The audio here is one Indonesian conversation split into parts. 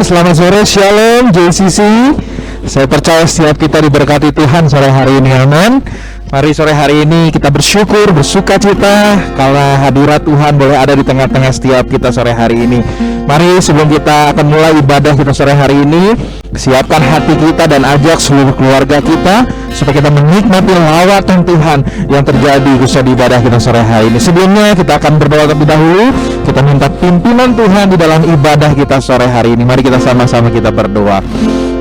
selamat sore, Shalom, JCC. Saya percaya setiap kita diberkati Tuhan sore hari ini, amin. Mari sore hari ini kita bersyukur, bersuka cita karena hadirat Tuhan boleh ada di tengah-tengah setiap kita sore hari ini. Mari sebelum kita akan mulai ibadah kita sore hari ini, siapkan hati kita dan ajak seluruh keluarga kita supaya kita menikmati lawatan Tuhan yang terjadi khususnya di ibadah kita sore hari ini. Sebelumnya kita akan berdoa terlebih dahulu. Kita minta pimpinan Tuhan di dalam ibadah kita sore hari ini. Mari kita sama-sama kita berdoa.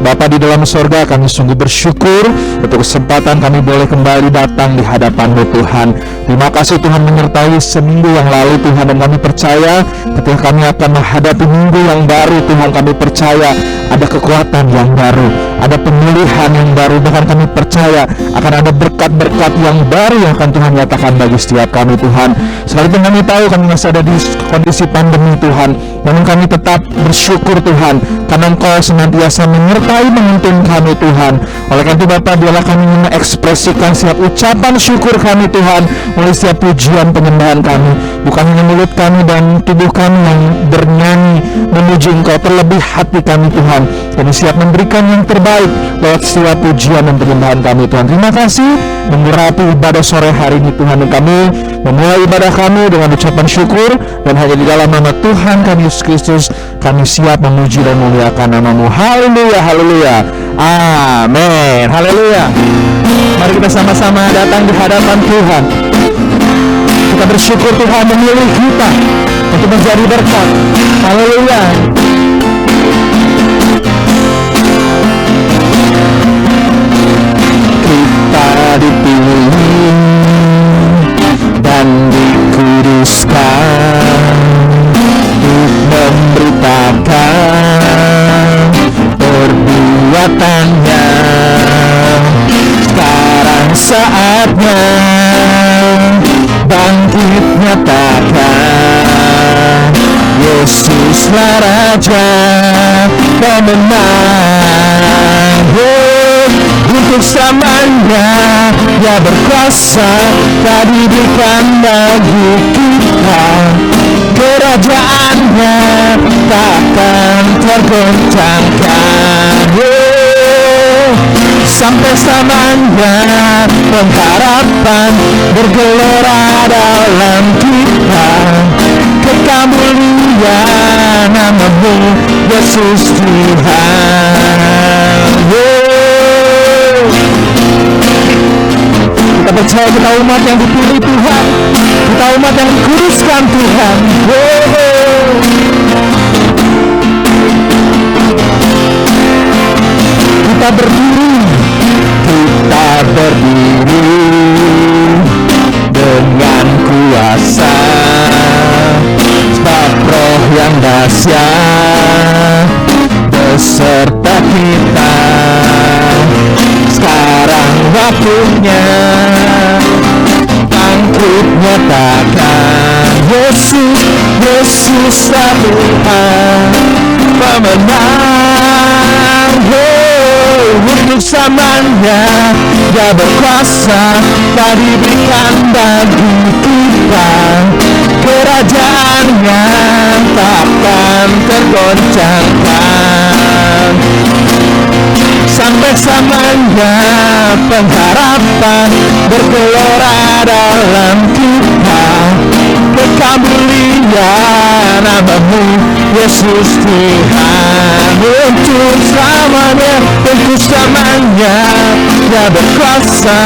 Bapa di dalam sorga, kami sungguh bersyukur untuk kesempatan kami boleh kembali datang di hadapan-Mu Tuhan. Terima kasih Tuhan menyertai seminggu yang lalu Tuhan, dan kami percaya ketika kami akan menghadapi minggu yang baru Tuhan, kami percaya ada kekuatan yang baru, ada pemulihan yang baru, bahkan kami percaya akan ada berkat-berkat yang baru yang akan Tuhan nyatakan bagi setiap kami Tuhan. Sekalipun kami tahu kami masih ada di kondisi pandemi Tuhan, namun kami tetap bersyukur Tuhan karena Engkau senantiasa menyertai menuntun kami Tuhan. Oleh karena itu Bapa, biarlah kami mengekspresikan setiap ucapan syukur kami Tuhan melalui setiap pujian penyembahan kami, bukan hanya mulut kami dan tubuh kami yang bernyanyi memuji Engkau, terlebih hati kami Tuhan. Kami siap memberikan yang terbaik lewat setiap pujian dan penyembahan kami Tuhan. Terima kasih mengurapi ibadah sore hari ini Tuhan, dan kami memulai ibadah kami dengan ucapan syukur, dan hanya di dalam nama Tuhan kami Yesus Kristus kami siap memuji dan memuliakan nama-Mu. Haleluya, haleluya, amin, haleluya. Mari kita sama-sama datang di hadapan Tuhan. Kita bersyukur Tuhan memilih kita untuk menjadi berkat. Haleluya. Kita dipilih dan dikuduskan untuk memberitakan perbuatannya. Sekarang saatnya bangkit nyatakan, Yesuslah Raja pemenang. Untuk selamanya Dia berkuasa, tak diberikan bagi kita. Kerajaannya takkan tergoncangkan. Sampai selamanya pengharapan bergelora dalam kita. Kekal mulia nama-Mu Yesus Tuhan. Kita percaya kita umat yang dipilih Tuhan, kita umat yang dikuduskan Tuhan. Kita berdiri dengan kuasa, sebab Roh yang dahsyat beserta kita. Sekarang waktunya bangkit nyatakan, Yesus Tuhan pemenang. Untuk selamanya Dia berkuasa, tak diberikan bagi kita. Kerajaannya takkan tergoncangkan. Sampai selamanya pengharapan bergelora dalam kita. Kekal mulia nama-Mu Yesus Tuhan. Untuk selamanya, untuk selamanya Dia berkuasa,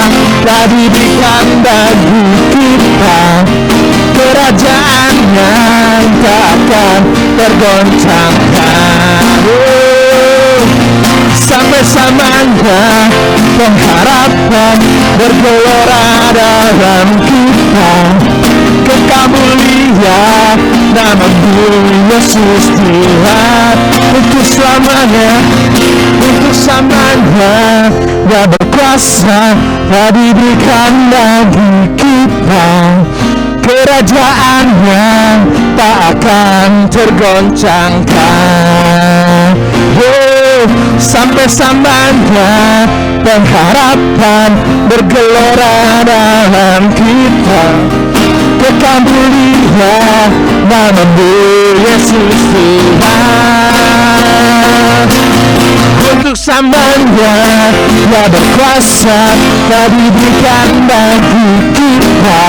tak diberikan bagi kita. Kerajaannya takkan tergoncangkan. Sampai selamanya pengharapan bergelora dalam kita. Kekal mulia nama-Mu Yesus Tuhan. Untuk selamanya, untuk selamanya Dia berkuasa, tak diberikan bagi kita. Kerajaannya tak akan tergoncangkan. Sampai selamanya pengharapan bergelora dalam kita. Kekal mulia nama-Mu Yesus Tuhan. berkuasa telah diberikan bagi kita.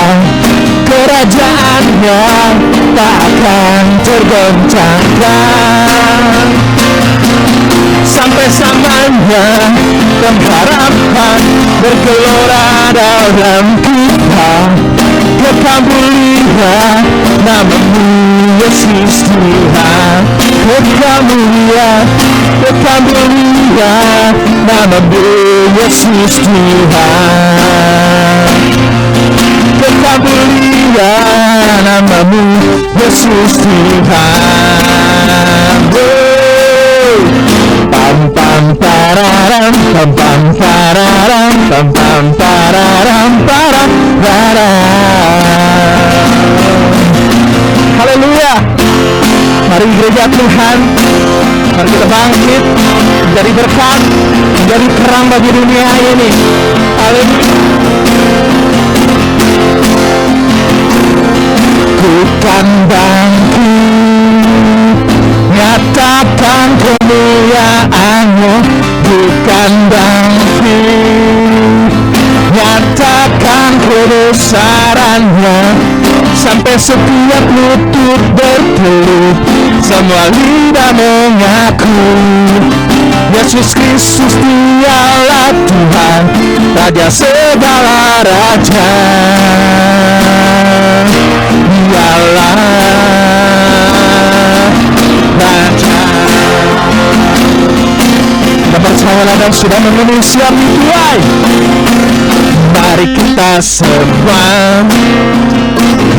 Kerajaannya tak akan tergoncangkan sampai samanya, pengharapan bergelora dalam kita. Kekal mulia namamu Yesus Tuhan, kekal mulia namamu Yesus Tuhan, kekal mulia namamu Yesus Tuhan. Pam pam pararam, pam pam pararam, pam pam pararam, param pararam. Haleluya. Mari gereja Tuhan, mari kita bangkit menjadi berkat, menjadi terang bagi dunia ini. Haleluya. Ku kan bangkit, nyatakan kemuliaan-Mu. Ku kan bangkit, nyatakan kebesaran-Nya, sampai setiap lutut bertelut, semua lidah mengaku Yesus Kristus Dialah Tuhan, Raja segala raja. Dialah Raja. Kita percayalah dan sudah memenuhi siap dituai. Mari kita semua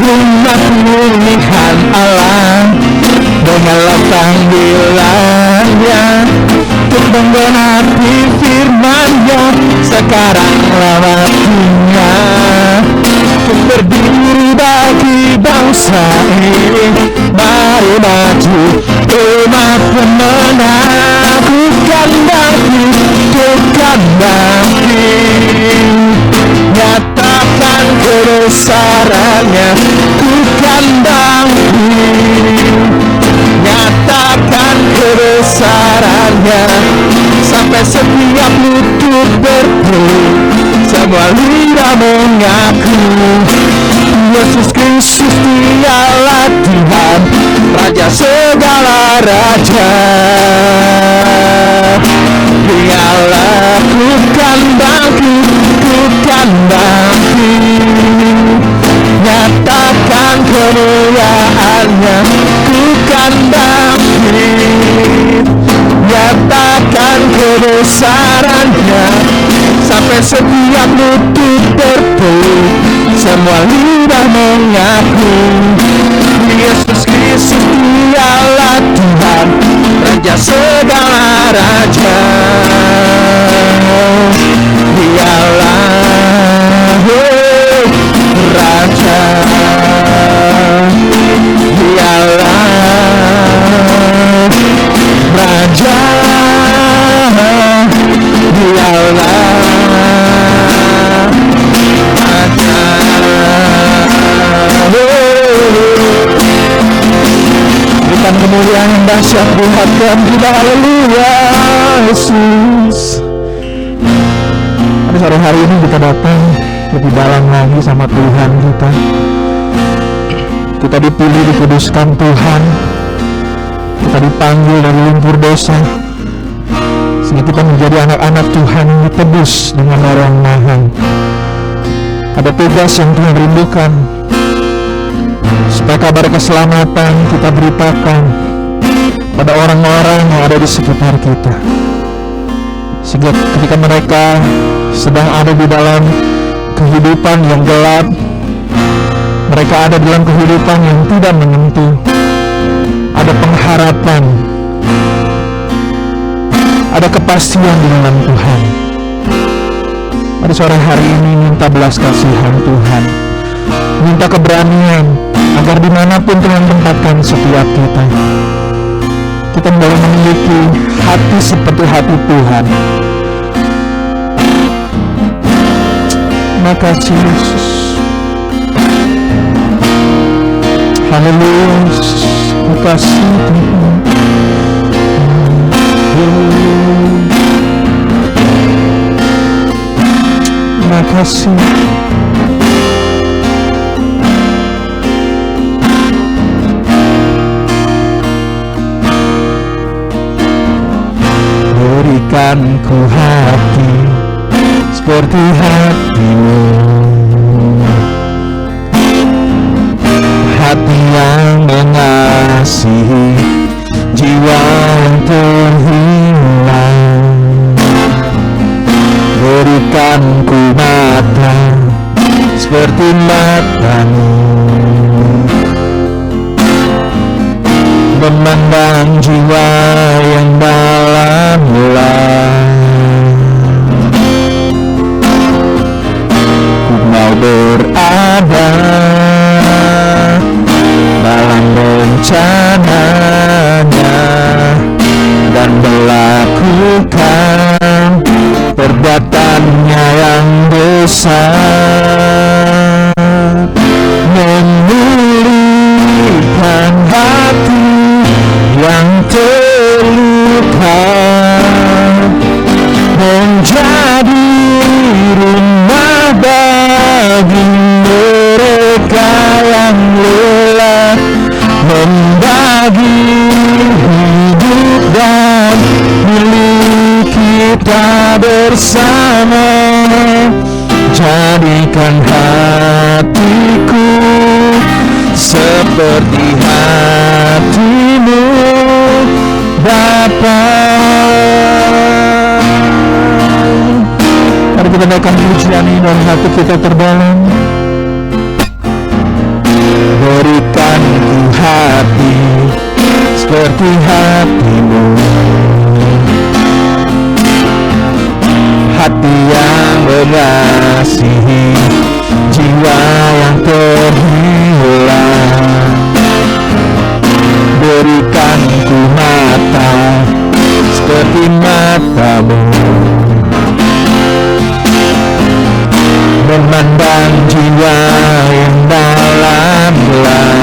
rumah pemulihan Allah, dengarlah panggilannya untuk menggenapi firman-Nya. Sekaranglah waktunya untuk berdiri bagi bangsa ini. Mari maju umat pemenang. Ku kan bangkit, nyatakan kebesaran-Nya. Ku kan bangkit, nyatakan kebesaran-Nya, sampai setiap lutut bertelut, semua lidah mengaku Yesus Kristus Dialah Tuhan, Raja segala raja. Dialah ku kan bangkit, nyatakan kemuliaan-Nya. Ku kan bangkit, nyatakan kebesaran-Nya, sampai setiap lutut bertelut, semua lidah mengaku Yesus Kristus Dialah Tuhan, Raja segala raja. Dialah Raja, Dialah Raja, Dialah Raja. Berikan kemuliaan yang dahsyat buat Tuhan kita. Haleluya Yesus. Pada sore hari ini kita datang lebih dalam lagi sama Tuhan kita. Kita dipilih, dikuduskan Tuhan. Kita dipanggil dari lumpur dosa, sehingga kita menjadi anak-anak Tuhan yang ditebus dengan darah yang mahal. Ada tugas yang Tuhan rindukan, supaya kabar keselamatan kita beritakan pada orang-orang yang ada di sekitar kita, sehingga ketika mereka sedang ada di dalam kehidupan yang gelap, mereka ada dalam kehidupan yang tidak menentu, ada pengharapan, ada kepastian di dalam Tuhan. Pada sore hari ini minta belas kasihan Tuhan, minta keberanian, agar dimanapun Tuhan tempatkan setiap kita, kita boleh memiliki hati seperti hati Tuhan. Terima kasih Yesus. Haleluya. Terima kasih Tuhan. kasih. Berikan ku hati seperti hatimu, hati yang mengasihi, jiwa yang terhilang. Berikan ku mata seperti matamu, memandang jiwa yang dalam-dalam. Ku mau berada dalam rencananya dan melakukan perbuatannya yang besar, memulihkan hati yang terluka, menjadi rumah bagi mereka yang lelah, membagi hidup dan milik kita bersama. Jadikan hatiku seperti hatimu, Bapa. Mari kita naikkan pujian ini dalam hati kita terdalam. Berikan ku hati seperti hatimu, hati yang mengasihi, jiwa yang terhilang. Berikan ku mata seperti matamu, memandang jiwa yang dalam-dalam.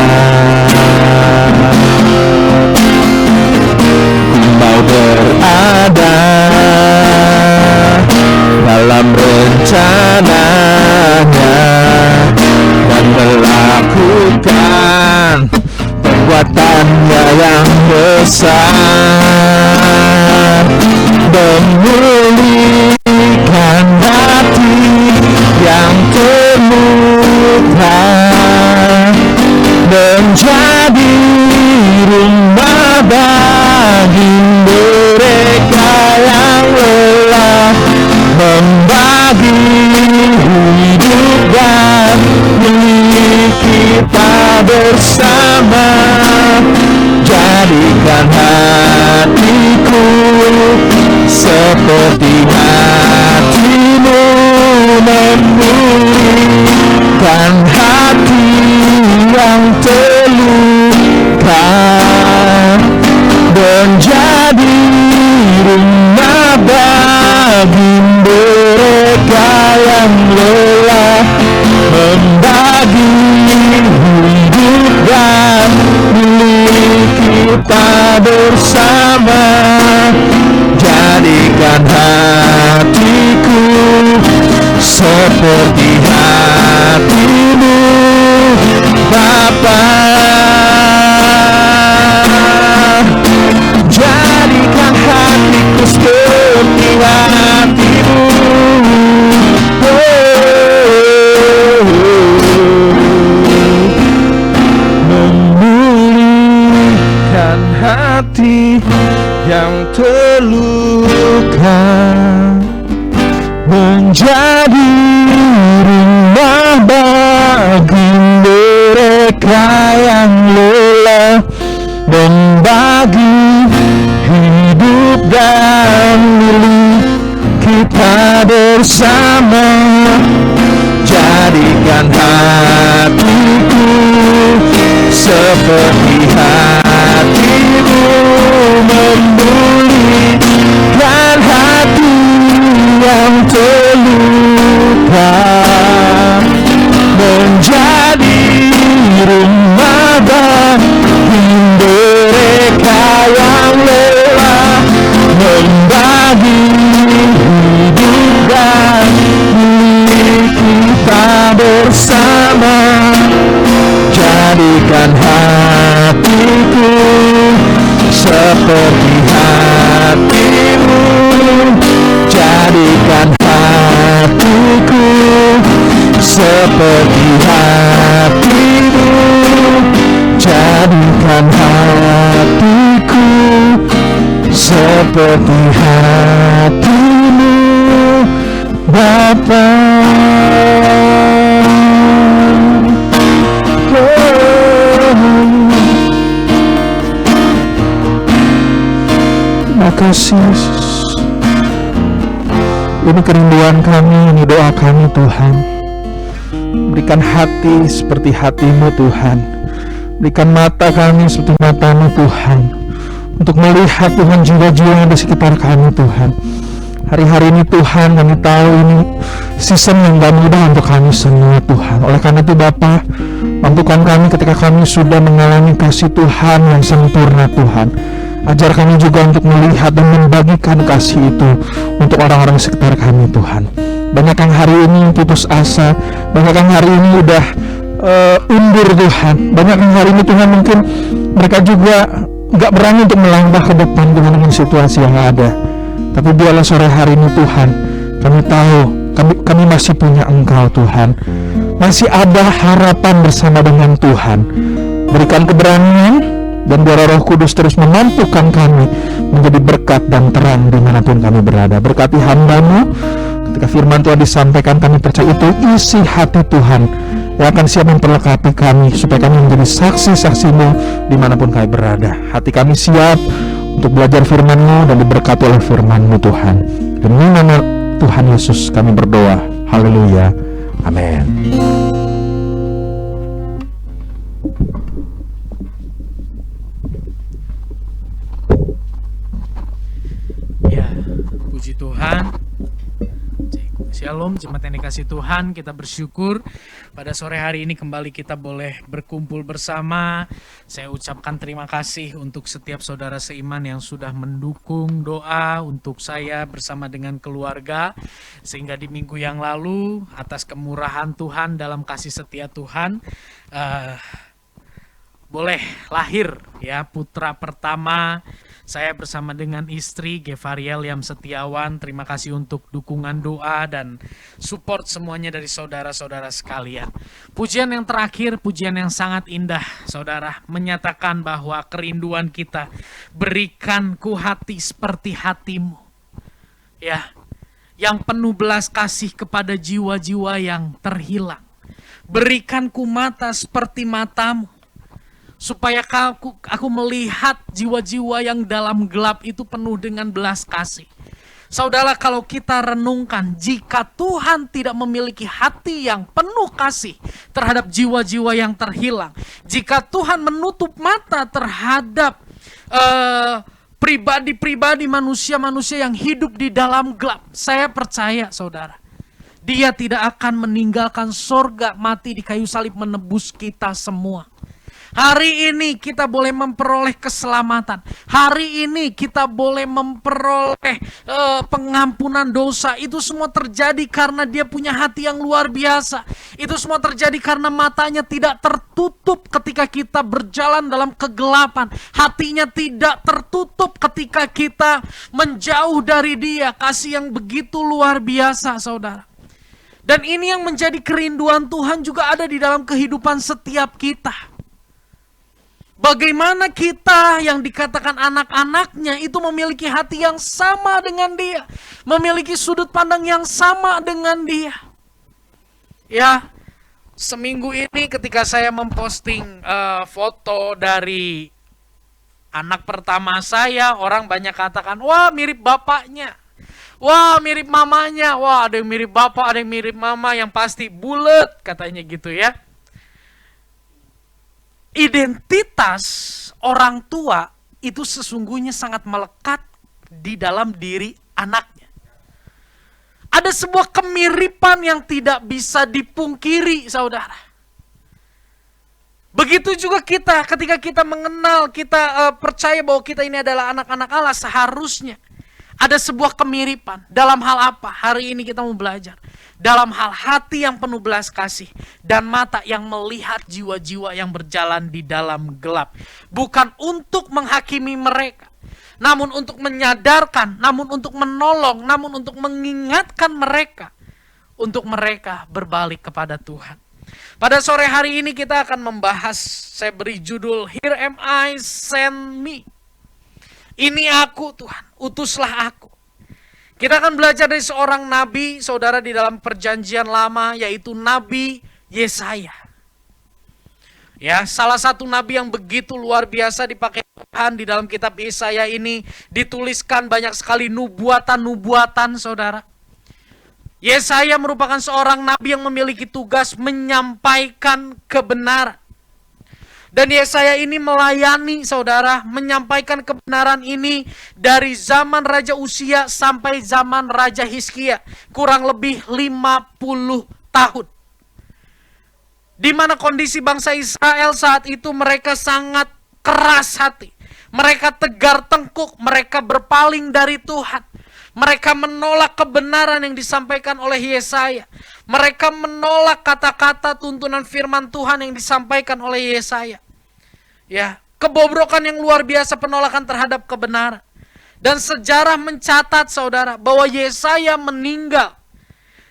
Ku mau berada dalam rencananya dan melakukan perbuatannya yang besar, memulihkan hati yang terluka, menjadi rumah bagi mereka yang lelah, membagi hidup dan milik kita bersama. Jadikan hatiku seperti hatimu, memulihkan hati yang terluka, menjadi rumah bagi mereka yang lelah, membagi hidup dan milik kita bersama. Jadikan hatiku seperti hatimu, Bapa. Jadikan hatiku seperti hatimu, memulihkan hati yang terluka, menjadi rumah bagi mereka yang lelah, membagi hidup dan milik kita bersama. Jadikan hatiku seperti hatimu, memulihkan hati yang terluka, menjadi rumah bagi mereka yang lelah, membagi hidup dan milik seperti hatimu, jadikan hatiku seperti hatimu, Bapa. Terima kasih Yesus. Ini kerinduan kami, ini doa kami Tuhan. Berikan hati seperti hatimu Tuhan. Berikan mata kami seperti matamu Tuhan, untuk melihat Tuhan jiwa-jiwa yang di sekitar kami Tuhan. Hari-hari ini Tuhan, kami tahu ini season yang gak mudah untuk kami semua Tuhan. Oleh karena itu Bapa, mampukan kami ketika kami sudah mengalami kasih Tuhan yang sempurna Tuhan. Ajar kami juga untuk melihat dan membagikan kasih itu untuk orang-orang sekitar kami Tuhan. Banyak yang hari ini putus asa, banyak yang hari ini udah undur Tuhan. Banyak yang hari ini Tuhan mungkin mereka juga gak berani untuk melangkah ke depan Tuhan dengan situasi yang ada. Tapi biarlah sore hari ini Tuhan, kami tahu kami masih punya Engkau Tuhan. Masih ada harapan bersama dengan Tuhan. Berikan keberanian, dan biar Roh Kudus terus memampukan kami menjadi berkat dan terang dimanapun kami berada. Berkati hamba-Mu, ketika firman Tuhan disampaikan kami percaya itu isi hati Tuhan yang akan siap memperlengkapi kami supaya kami menjadi saksi-saksi-Mu dimanapun kami berada. Hati kami siap untuk belajar firman-Mu dan diberkati oleh firman-Mu Tuhan. Demi nama Tuhan Yesus kami berdoa. Haleluya. Amin. Puji Tuhan. Shalom jemaat yang dikasih Tuhan, kita bersyukur pada sore hari ini kembali kita boleh berkumpul bersama. Saya ucapkan terima kasih untuk setiap saudara seiman yang sudah mendukung doa untuk saya bersama dengan keluarga, sehingga di minggu yang lalu atas kemurahan Tuhan dalam kasih setia Tuhan boleh lahir ya putra pertama. Saya bersama dengan istri Gevariel Yam Setiawan. Terima kasih untuk dukungan doa dan support semuanya dari saudara-saudara sekalian. Pujian yang terakhir, pujian yang sangat indah, saudara, menyatakan bahwa kerinduan kita, berikan ku hati seperti hatimu. Ya, yang penuh belas kasih kepada jiwa-jiwa yang terhilang. Berikan ku mata seperti matamu, supaya aku melihat jiwa-jiwa yang dalam gelap itu penuh dengan belas kasih. Saudara, kalau kita renungkan, jika Tuhan tidak memiliki hati yang penuh kasih terhadap jiwa-jiwa yang terhilang, jika Tuhan menutup mata terhadap pribadi-pribadi manusia-manusia yang hidup di dalam gelap, saya percaya saudara, Dia tidak akan meninggalkan sorga mati di kayu salib menebus kita semua. Hari ini kita boleh memperoleh keselamatan. Hari ini kita boleh memperoleh pengampunan dosa. Itu semua terjadi karena Dia punya hati yang luar biasa. Itu semua terjadi karena matanya tidak tertutup ketika kita berjalan dalam kegelapan. Hatinya tidak tertutup ketika kita menjauh dari Dia. Kasih yang begitu luar biasa, saudara. Dan ini yang menjadi kerinduan Tuhan juga ada di dalam kehidupan setiap kita. Bagaimana kita yang dikatakan anak-anaknya itu memiliki hati yang sama dengan Dia, memiliki sudut pandang yang sama dengan Dia. Ya, seminggu ini ketika saya memposting foto dari anak pertama saya, orang banyak katakan, wah mirip bapaknya, wah mirip mamanya, wah ada yang mirip bapak, ada yang mirip mama, yang pasti bulet katanya gitu ya. Identitas orang tua itu sesungguhnya sangat melekat di dalam diri anaknya. Ada sebuah kemiripan yang tidak bisa dipungkiri, saudara. Begitu juga kita, ketika kita mengenal, kita percaya bahwa kita ini adalah anak-anak Allah, seharusnya ada sebuah kemiripan. Dalam hal apa? Hari ini kita mau belajar. Dalam hal hati yang penuh belas kasih dan mata yang melihat jiwa-jiwa yang berjalan di dalam gelap. Bukan untuk menghakimi mereka, namun untuk menyadarkan, namun untuk menolong, namun untuk mengingatkan mereka untuk mereka berbalik kepada Tuhan. Pada sore hari ini kita akan membahas, saya beri judul Here Am I, Send Me. Ini aku Tuhan, utuslah aku. Kita akan belajar dari seorang nabi, saudara, di dalam perjanjian lama, yaitu Nabi Yesaya. Ya, salah satu nabi yang begitu luar biasa dipakai Tuhan. Di dalam kitab Yesaya ini dituliskan banyak sekali nubuatan-nubuatan, saudara. Yesaya merupakan seorang nabi yang memiliki tugas menyampaikan kebenaran. Dan Yesaya ini melayani, saudara, menyampaikan kebenaran ini dari zaman Raja Uzia sampai zaman Raja Hizkia. Kurang lebih 50 tahun. Di mana kondisi bangsa Israel saat itu mereka sangat keras hati. Mereka tegar tengkuk, mereka berpaling dari Tuhan. Mereka menolak kebenaran yang disampaikan oleh Yesaya. Mereka menolak kata-kata tuntunan firman Tuhan yang disampaikan oleh Yesaya. Ya, kebobrokan yang luar biasa, penolakan terhadap kebenaran. Dan sejarah mencatat, saudara, bahwa Yesaya meninggal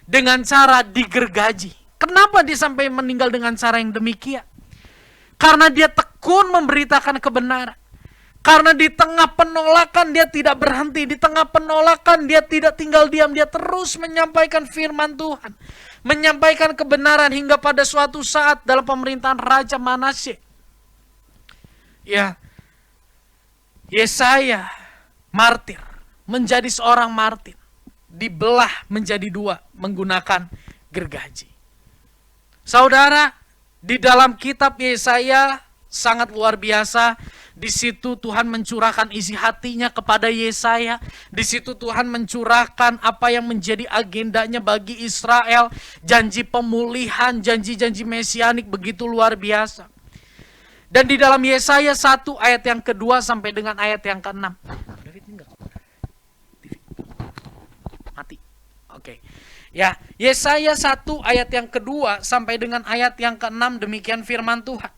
dengan cara digergaji. Kenapa dia sampai meninggal dengan cara yang demikian? Karena dia tekun memberitakan kebenaran. Karena di tengah penolakan dia tidak berhenti. Di tengah penolakan dia tidak tinggal diam. Dia terus menyampaikan firman Tuhan. Menyampaikan kebenaran hingga pada suatu saat dalam pemerintahan Raja Manasye. Ya, Yesaya martir. Menjadi seorang martir. Dibelah menjadi dua menggunakan gergaji. Saudara, di dalam kitab Yesaya sangat luar biasa. Di situ Tuhan mencurahkan isi hatinya kepada Yesaya. Di situ Tuhan mencurahkan apa yang menjadi agendanya bagi Israel. Janji pemulihan, janji-janji mesianik begitu luar biasa. Dan di dalam Yesaya 1 ayat yang kedua sampai dengan ayat yang ke-6. Mati. Oke. Ya, Yesaya 1 ayat yang kedua sampai dengan ayat yang ke-6, demikian firman Tuhan.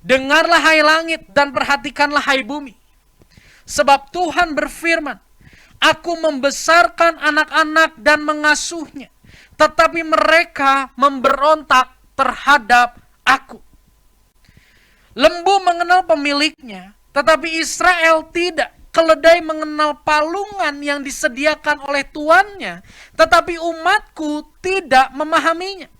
Dengarlah hai langit dan perhatikanlah hai bumi. Sebab Tuhan berfirman, aku membesarkan anak-anak dan mengasuhnya, tetapi mereka memberontak terhadap aku. Lembu mengenal pemiliknya, tetapi Israel tidak. Keledai mengenal palungan yang disediakan oleh tuannya, tetapi umatku tidak memahaminya.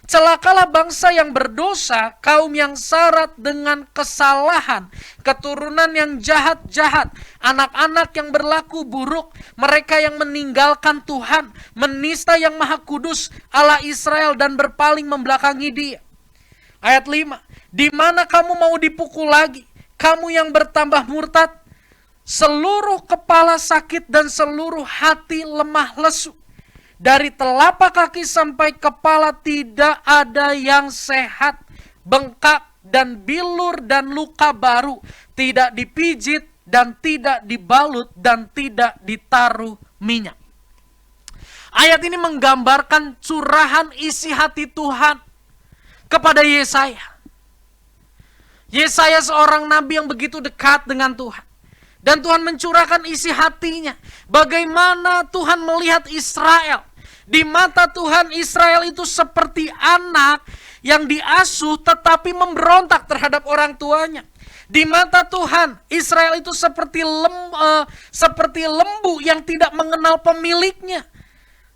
Celakalah bangsa yang berdosa, kaum yang syarat dengan kesalahan, keturunan yang jahat-jahat, anak-anak yang berlaku buruk, mereka yang meninggalkan Tuhan, menista yang maha kudus, Allah Israel, dan berpaling membelakangi dia. Ayat 5, di mana kamu mau dipukul lagi, kamu yang bertambah murtad, seluruh kepala sakit dan seluruh hati lemah lesu. Dari telapak kaki sampai kepala tidak ada yang sehat, bengkak dan bilur dan luka baru, tidak dipijit dan tidak dibalut dan tidak ditaruh minyak. Ayat ini menggambarkan curahan isi hati Tuhan kepada Yesaya. Yesaya seorang nabi yang begitu dekat dengan Tuhan. Dan Tuhan mencurahkan isi hatinya. Bagaimana Tuhan melihat Israel. Di mata Tuhan, Israel itu seperti anak yang diasuh tetapi memberontak terhadap orang tuanya. Di mata Tuhan, Israel itu seperti lembu yang tidak mengenal pemiliknya.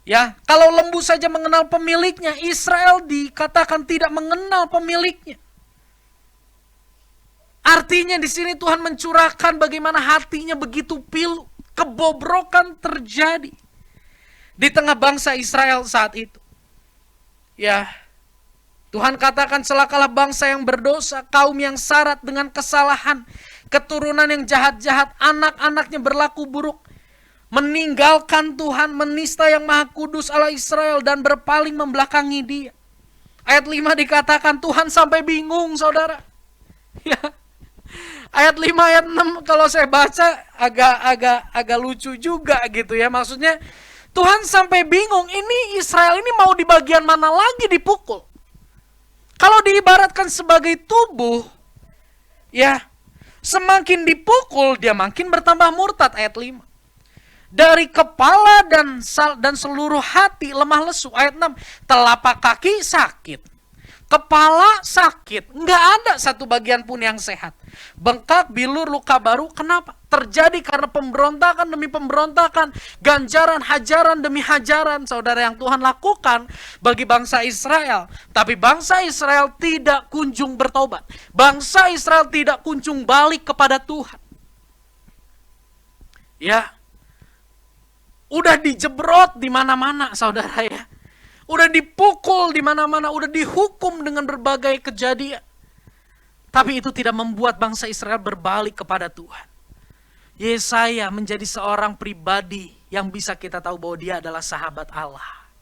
Ya, kalau lembu saja mengenal pemiliknya, Israel dikatakan tidak mengenal pemiliknya. Artinya di sini Tuhan mencurahkan bagaimana hatinya begitu pilu, kebobrokan terjadi di tengah bangsa Israel saat itu. Ya, Tuhan katakan celakalah bangsa yang berdosa, kaum yang syarat dengan kesalahan, keturunan yang jahat-jahat, anak-anaknya berlaku buruk, meninggalkan Tuhan, menista yang maha kudus Allah Israel, dan berpaling membelakangi dia. Ayat 5 dikatakan Tuhan sampai bingung, saudara. Ya. Ayat 5, ayat 6 kalau saya baca agak lucu juga gitu ya. Maksudnya Tuhan sampai bingung, ini Israel ini mau di bagian mana lagi dipukul. Kalau diibaratkan sebagai tubuh, ya semakin dipukul dia makin bertambah murtad, ayat 5. Dari kepala dan seluruh hati lemah lesu. Ayat 6, telapak kaki sakit, kepala sakit, nggak ada satu bagian pun yang sehat. Bengkak, bilur, luka baru, kenapa? Terjadi karena pemberontakan demi pemberontakan, ganjaran, hajaran demi hajaran, saudara, yang Tuhan lakukan bagi bangsa Israel. Tapi bangsa Israel tidak kunjung bertobat. Bangsa Israel tidak kunjung balik kepada Tuhan. Ya, udah dijebrot di mana-mana, saudara ya. Udah dipukul di mana-mana, udah dihukum dengan berbagai kejadian. Tapi itu tidak membuat bangsa Israel berbalik kepada Tuhan. Yesaya menjadi seorang pribadi yang bisa kita tahu bahwa dia adalah sahabat Allah.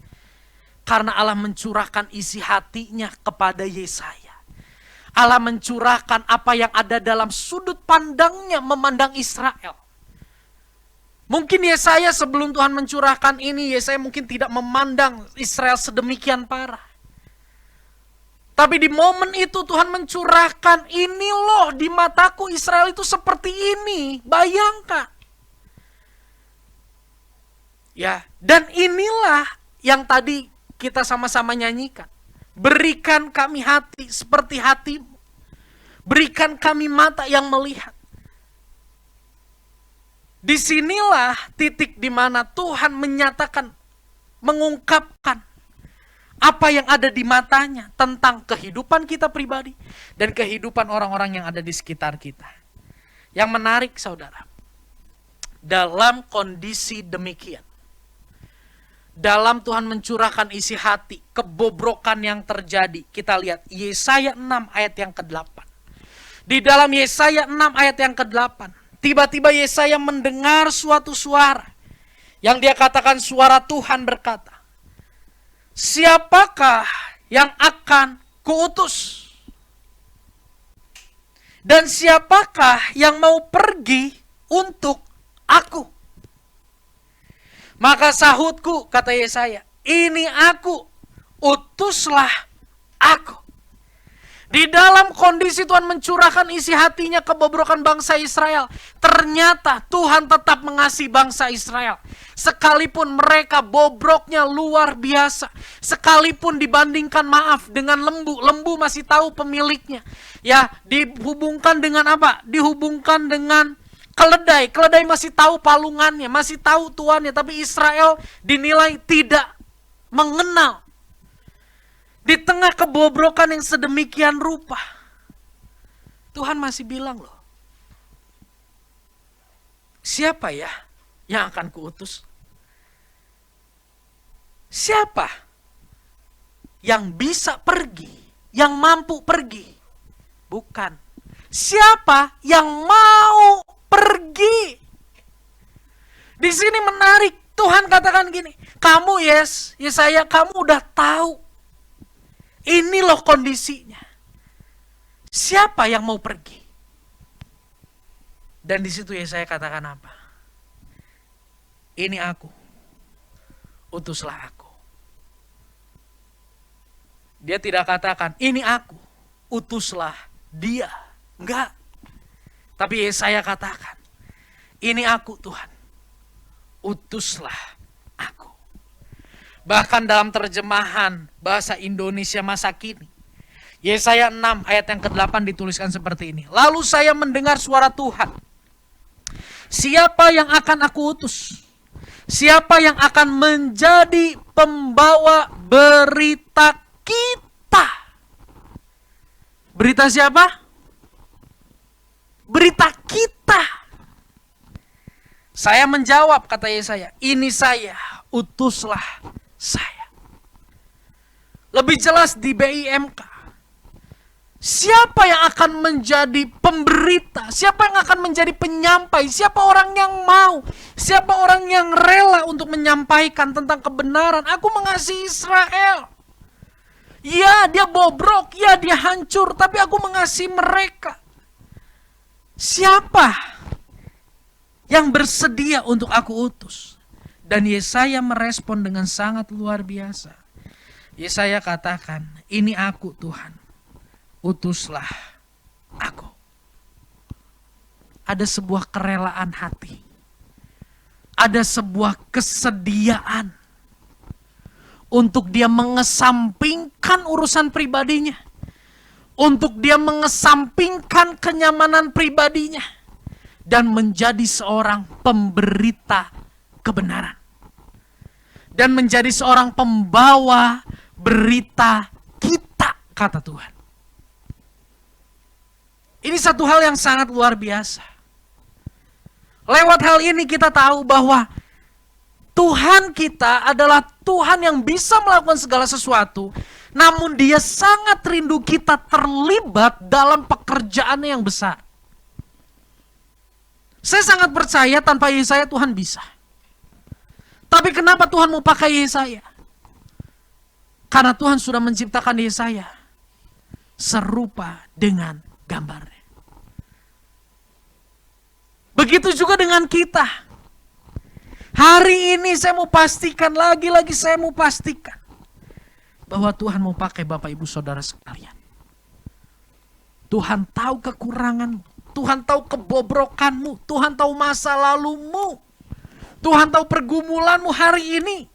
Karena Allah mencurahkan isi hatinya kepada Yesaya. Allah mencurahkan apa yang ada dalam sudut pandangnya memandang Israel. Mungkin Yesaya sebelum Tuhan mencurahkan ini, Yesaya mungkin tidak memandang Israel sedemikian parah. Tapi di momen itu Tuhan mencurahkan, ini loh di mataku Israel itu seperti ini. Bayangkan. Ya, dan inilah yang tadi kita sama-sama nyanyikan. Berikan kami hati seperti hatimu. Berikan kami mata yang melihat. Disinilah titik di mana Tuhan menyatakan, mengungkapkan apa yang ada di matanya tentang kehidupan kita pribadi dan kehidupan orang-orang yang ada di sekitar kita. Yang menarik, saudara, dalam kondisi demikian, dalam Tuhan mencurahkan isi hati, kebobrokan yang terjadi, kita lihat Yesaya 6 ayat yang ke-8. Di dalam Yesaya 6 ayat yang ke-8, tiba-tiba Yesaya mendengar suatu suara yang dia katakan suara Tuhan berkata, siapakah yang akan kuutus? Dan siapakah yang mau pergi untuk aku? Maka sahutku, kata Yesaya, ini aku, utuslah aku. Di dalam kondisi Tuhan mencurahkan isi hatinya kebobrokan bangsa Israel, ternyata Tuhan tetap mengasihi bangsa Israel. Sekalipun mereka bobroknya luar biasa, sekalipun dibandingkan dengan lembu, lembu masih tahu pemiliknya. Ya, dihubungkan dengan apa? Dihubungkan dengan keledai, keledai masih tahu palungannya, masih tahu tuannya, tapi Israel dinilai tidak mengenal. Di tengah kebobrokan yang sedemikian rupa, Tuhan masih bilang loh, siapa ya yang akan kuutus? Siapa yang bisa pergi, yang mampu pergi? Bukan. Siapa yang mau pergi? Di sini menarik, Tuhan katakan gini, kamu Yesaya, kamu udah tahu. Ini loh kondisinya. Siapa yang mau pergi? Dan di situ Yesaya katakan apa? Ini aku. Utuslah aku. Dia tidak katakan, ini aku. Utuslah dia. Enggak. Tapi Yesaya katakan, ini aku Tuhan. Utuslah aku. Bahkan dalam terjemahan bahasa Indonesia masa kini, Yesaya 6 ayat yang ke-8 dituliskan seperti ini. Lalu saya mendengar suara Tuhan. Siapa yang akan aku utus? Siapa yang akan menjadi pembawa berita kita? Berita siapa? Berita kita. Saya menjawab, kata Yesaya, ini saya, utuslah saya. Lebih jelas di BIMK, siapa yang akan menjadi pemberita, siapa yang akan menjadi penyampai, siapa orang yang mau, siapa orang yang rela untuk menyampaikan tentang kebenaran. Aku mengasihi Israel. Ya, dia bobrok, ya dia hancur, tapi aku mengasihi mereka. Siapa yang bersedia untuk aku utus? Dan Yesaya merespon dengan sangat luar biasa. Yesaya katakan, ini aku Tuhan, utuslah aku. Ada sebuah kerelaan hati. ada sebuah kesediaan untuk dia mengesampingkan urusan pribadinya, untuk dia mengesampingkan kenyamanan pribadinya, dan menjadi seorang pemberita kebenaran. Dan menjadi seorang pembawa berita kita, kata Tuhan. Ini satu hal yang sangat luar biasa. Lewat hal ini kita tahu bahwa Tuhan kita adalah Tuhan yang bisa melakukan segala sesuatu, namun Dia sangat rindu kita terlibat dalam pekerjaannya yang besar. Saya sangat percaya tanpa Yesaya Tuhan bisa. Tapi kenapa Tuhan mau pakai Yesaya? Karena Tuhan sudah menciptakan Yesaya serupa dengan gambarnya. Begitu juga dengan kita. Hari ini saya mau pastikan, lagi-lagi saya mau pastikan bahwa Tuhan mau pakai Bapak Ibu Saudara sekalian. Tuhan tahu kekuranganmu, Tuhan tahu kebobrokanmu, Tuhan tahu masa lalumu, Tuhan tahu pergumulanmu hari ini.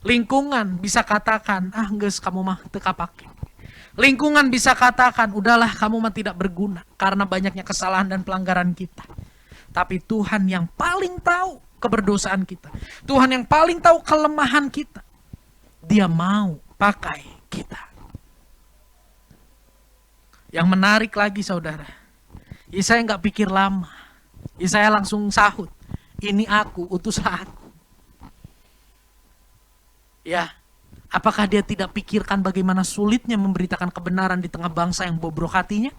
Lingkungan bisa katakan, geus kamu mah teka pakai. Lingkungan bisa katakan, udahlah kamu mah tidak berguna karena banyaknya kesalahan dan pelanggaran kita. Tapi Tuhan yang paling tahu keberdosaan kita, Tuhan yang paling tahu kelemahan kita, Dia mau pakai kita. Yang menarik lagi saudara, Yesaya nggak pikir lama, Yesaya langsung sahut, ini aku, utuslah aku. Ya, apakah dia tidak pikirkan bagaimana sulitnya memberitakan kebenaran di tengah bangsa yang bobrok hatinya?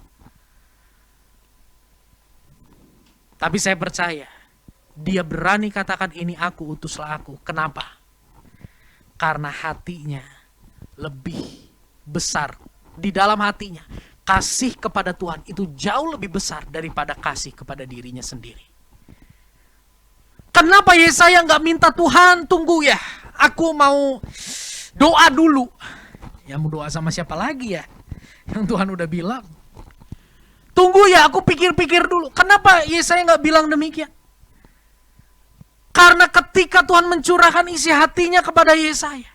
Tapi saya percaya, dia berani katakan ini aku, utuslah aku. Kenapa? Karena hatinya lebih besar. Di dalam hatinya, kasih kepada Tuhan itu jauh lebih besar daripada kasih kepada dirinya sendiri. Kenapa Yesaya nggak minta Tuhan, tunggu ya, aku mau doa dulu. Ya mau doa sama siapa lagi ya? Yang Tuhan udah bilang. Tunggu ya, aku pikir-pikir dulu. Kenapa Yesaya nggak bilang demikian? Karena ketika Tuhan mencurahkan isi hatinya kepada Yesaya,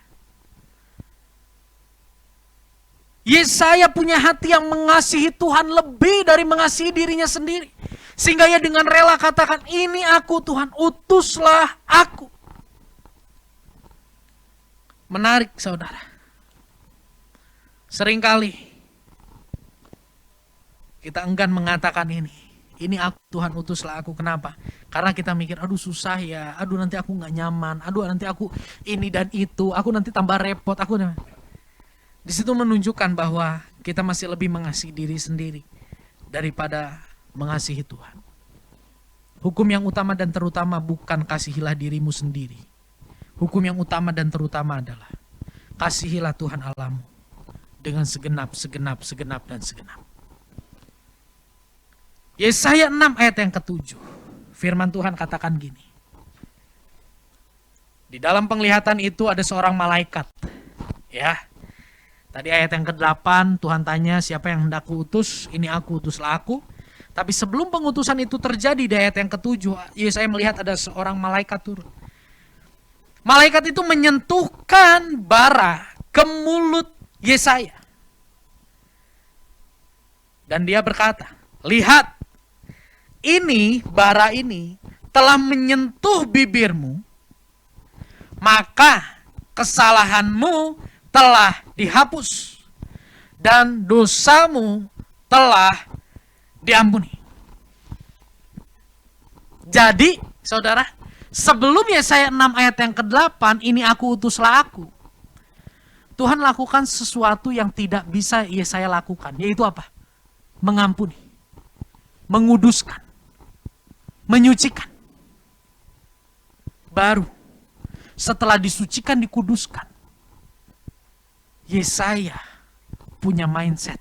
Yesaya punya hati yang mengasihi Tuhan lebih dari mengasihi dirinya sendiri. Sehingga ia dengan rela katakan, ini aku Tuhan, utuslah aku. Menarik saudara. Seringkali kita enggan mengatakan ini. Ini aku Tuhan, utuslah aku. Kenapa? Karena kita mikir, aduh susah ya, aduh nanti aku gak nyaman, aduh nanti aku ini dan itu, aku nanti tambah repot, Di situ menunjukkan bahwa kita masih lebih mengasihi diri sendiri daripada mengasihi Tuhan. Hukum yang utama dan terutama bukan kasihilah dirimu sendiri. Hukum yang utama dan terutama adalah kasihilah Tuhan Allahmu dengan segenap, dan segenap. Yesaya 6 ayat yang ke-7. Firman Tuhan katakan gini. Di dalam penglihatan itu ada seorang malaikat. Ya. Tadi ayat yang ke-8 Tuhan tanya siapa yang hendak kuutus, ini aku, utuslah aku. Tapi sebelum pengutusan itu terjadi di ayat yang ke-7, Yesaya melihat ada seorang malaikat turun. Malaikat itu menyentuhkan bara ke mulut Yesaya. Dan dia berkata, lihat, ini bara ini telah menyentuh bibirmu, maka kesalahanmu telah dihapus dan dosamu telah diampuni. Jadi, saudara, sebelum Yesaya 6 ayat yang ke-8, ini aku, utuslah aku, Tuhan lakukan sesuatu yang tidak bisa Yesaya lakukan, yaitu apa? Mengampuni, menguduskan, menyucikan. Baru setelah disucikan, dikuduskan, Yesaya punya mindset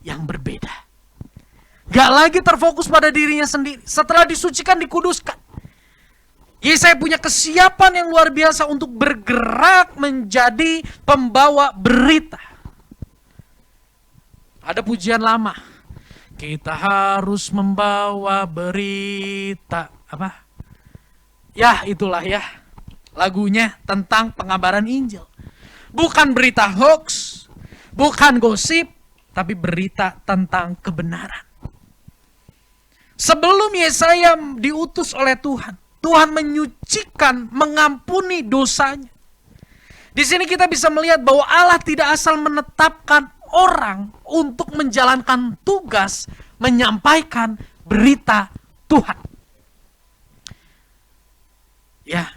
yang berbeda. Gak lagi terfokus pada dirinya sendiri. Setelah disucikan, dikuduskan, Yesaya punya kesiapan yang luar biasa untuk bergerak menjadi pembawa berita. Ada pujian lama. Kita harus membawa berita. Apa? Ya itulah ya, lagunya tentang pengabaran Injil. Bukan berita hoax, bukan gosip, tapi berita tentang kebenaran. Sebelum Yesaya diutus oleh Tuhan, Tuhan menyucikan, mengampuni dosanya. Di sini kita bisa melihat bahwa Allah tidak asal menetapkan orang untuk menjalankan tugas menyampaikan berita Tuhan. Ya,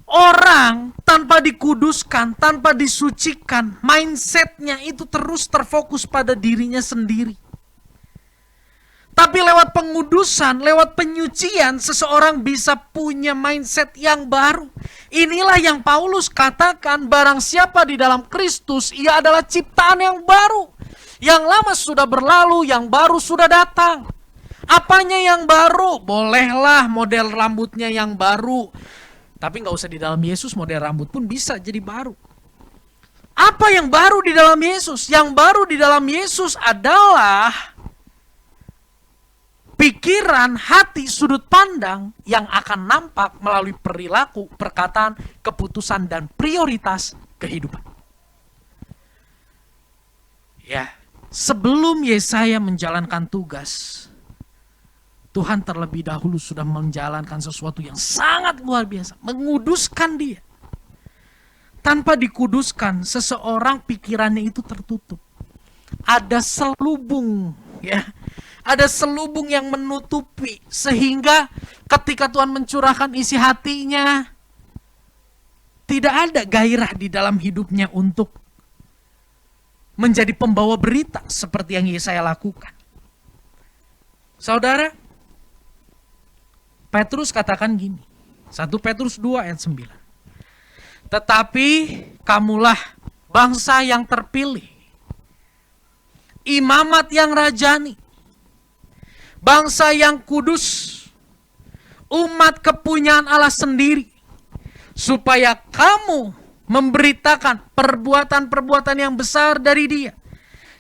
orang tanpa dikuduskan, tanpa disucikan, mindsetnya itu terus terfokus pada dirinya sendiri. Tapi lewat pengudusan, lewat penyucian, seseorang bisa punya mindset yang baru. Inilah yang Paulus katakan, barang siapa di dalam Kristus, ia adalah ciptaan yang baru. Yang lama sudah berlalu, yang baru sudah datang. Apanya yang baru? Bolehlah model rambutnya yang baru. Tapi nggak usah di dalam Yesus, model rambut pun bisa jadi baru. Apa yang baru di dalam Yesus? Yang baru di dalam Yesus adalah pikiran, hati, sudut pandang yang akan nampak melalui perilaku, perkataan, keputusan, dan prioritas kehidupan. Ya, sebelum Yesaya menjalankan tugas, Tuhan terlebih dahulu sudah menjalankan sesuatu yang sangat luar biasa, menguduskan dia. Tanpa dikuduskan, seseorang pikirannya itu tertutup. Ada selubung, ya. Ada selubung yang menutupi, sehingga ketika Tuhan mencurahkan isi hatinya, tidak ada gairah di dalam hidupnya untuk menjadi pembawa berita seperti yang Yesaya lakukan. Saudara, Petrus katakan gini, 1 Petrus 2 ayat 9. Tetapi kamulah bangsa yang terpilih, imamat yang rajani, bangsa yang kudus, umat kepunyaan Allah sendiri, supaya kamu memberitakan perbuatan-perbuatan yang besar dari Dia,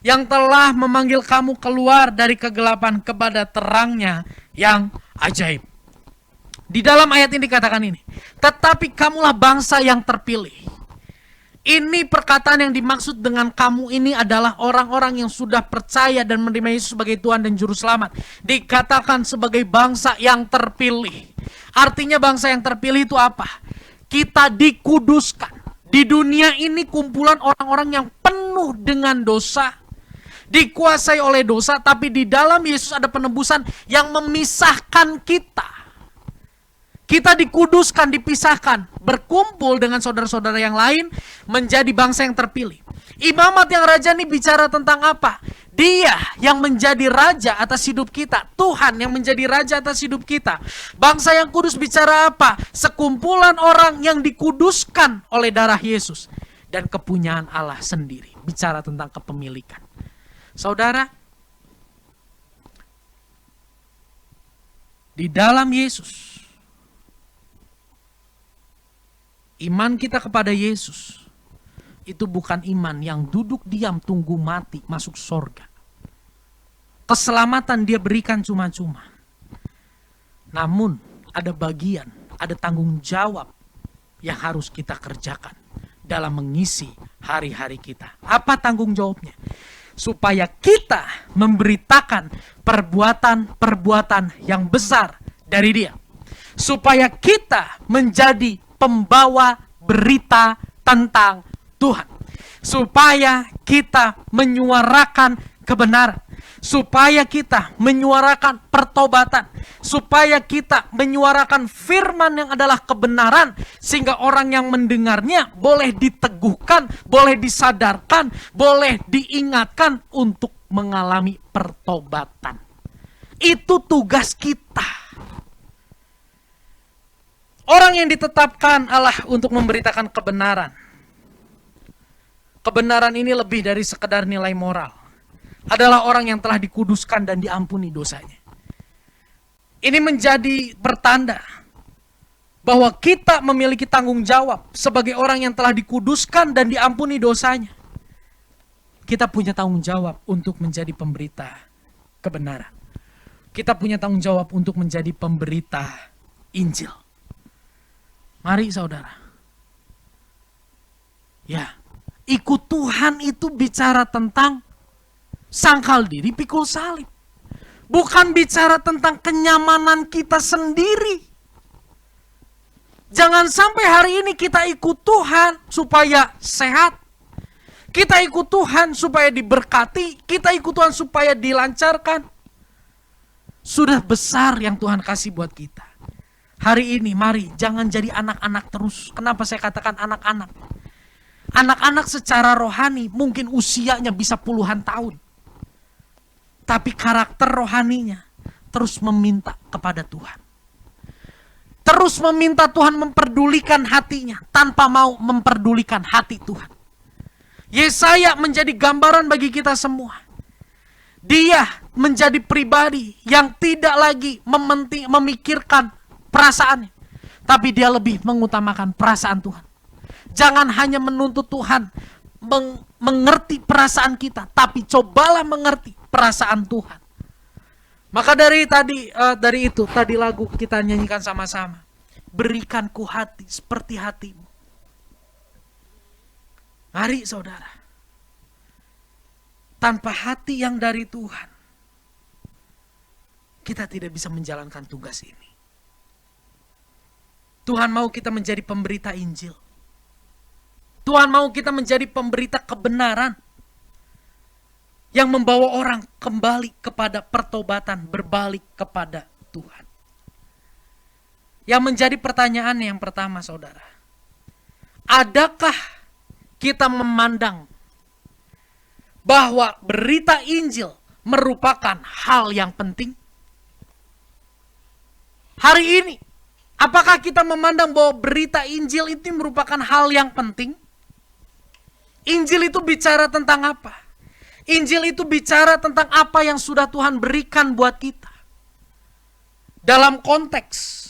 yang telah memanggil kamu keluar dari kegelapan kepada terangnya yang ajaib. Di dalam ayat ini dikatakan ini, tetapi kamulah bangsa yang terpilih. Ini perkataan yang dimaksud dengan kamu ini adalah orang-orang yang sudah percaya dan menerima Yesus sebagai Tuhan dan Juru Selamat. Dikatakan sebagai bangsa yang terpilih. Artinya bangsa yang terpilih itu apa? Kita dikuduskan. Di dunia ini kumpulan orang-orang yang penuh dengan dosa, dikuasai oleh dosa, tapi di dalam Yesus ada penebusan yang memisahkan kita. Kita dikuduskan, dipisahkan, berkumpul dengan saudara-saudara yang lain, menjadi bangsa yang terpilih. Imamat yang rajani bicara tentang apa? Dia yang menjadi raja atas hidup kita. Tuhan yang menjadi raja atas hidup kita. Bangsa yang kudus bicara apa? Sekumpulan orang yang dikuduskan oleh darah Yesus. Dan kepunyaan Allah sendiri. Bicara tentang kepemilikan. Saudara, di dalam Yesus, iman kita kepada Yesus itu bukan iman yang duduk diam tunggu mati masuk sorga. Keselamatan Dia berikan cuma-cuma. Namun ada bagian, ada tanggung jawab yang harus kita kerjakan dalam mengisi hari-hari kita. Apa tanggung jawabnya? Supaya kita memberitakan perbuatan-perbuatan yang besar dari Dia. Supaya kita menjadi pembawa berita tentang Tuhan. Supaya kita menyuarakan kebenaran. Supaya kita menyuarakan pertobatan. Supaya kita menyuarakan firman yang adalah kebenaran. Sehingga orang yang mendengarnya boleh diteguhkan, boleh disadarkan, boleh diingatkan untuk mengalami pertobatan. Itu tugas kita. Orang yang ditetapkan Allah untuk memberitakan kebenaran. Kebenaran ini lebih dari sekedar nilai moral. Adalah orang yang telah dikuduskan dan diampuni dosanya. Ini menjadi pertanda bahwa kita memiliki tanggung jawab sebagai orang yang telah dikuduskan dan diampuni dosanya. Kita punya tanggung jawab untuk menjadi pemberita kebenaran. Kita punya tanggung jawab untuk menjadi pemberita Injil. Mari saudara. Ya, ikut Tuhan itu bicara tentang sangkal diri, pikul salib. Bukan bicara tentang kenyamanan kita sendiri. Jangan sampai hari ini kita ikut Tuhan supaya sehat. Kita ikut Tuhan supaya diberkati. Kita ikut Tuhan supaya dilancarkan. Sudah besar yang Tuhan kasih buat kita. Hari ini mari jangan jadi anak-anak terus. Kenapa saya katakan anak-anak? Anak-anak secara rohani mungkin usianya bisa puluhan tahun. Tapi karakter rohaninya terus meminta kepada Tuhan. Terus meminta Tuhan memperdulikan hatinya tanpa mau memperdulikan hati Tuhan. Yesaya menjadi gambaran bagi kita semua. Dia menjadi pribadi yang tidak lagi memikirkan perasaannya. Tapi dia lebih mengutamakan perasaan Tuhan. Jangan hanya menuntut Tuhan mengerti perasaan kita, tapi cobalah mengerti perasaan Tuhan. Maka dari itu tadi lagu kita nyanyikan sama-sama. Berikanku hati seperti hatimu. Mari saudara. Tanpa hati yang dari Tuhan, kita tidak bisa menjalankan tugas ini. Tuhan mau kita menjadi pemberita Injil. Tuhan mau kita menjadi pemberita kebenaran. Yang membawa orang kembali kepada pertobatan, berbalik kepada Tuhan. Yang menjadi pertanyaan yang pertama saudara. Adakah kita memandang bahwa berita Injil merupakan hal yang penting? Hari ini, apakah kita memandang bahwa berita Injil itu merupakan hal yang penting? Injil itu bicara tentang apa? Injil itu bicara tentang apa yang sudah Tuhan berikan buat kita. Dalam konteks,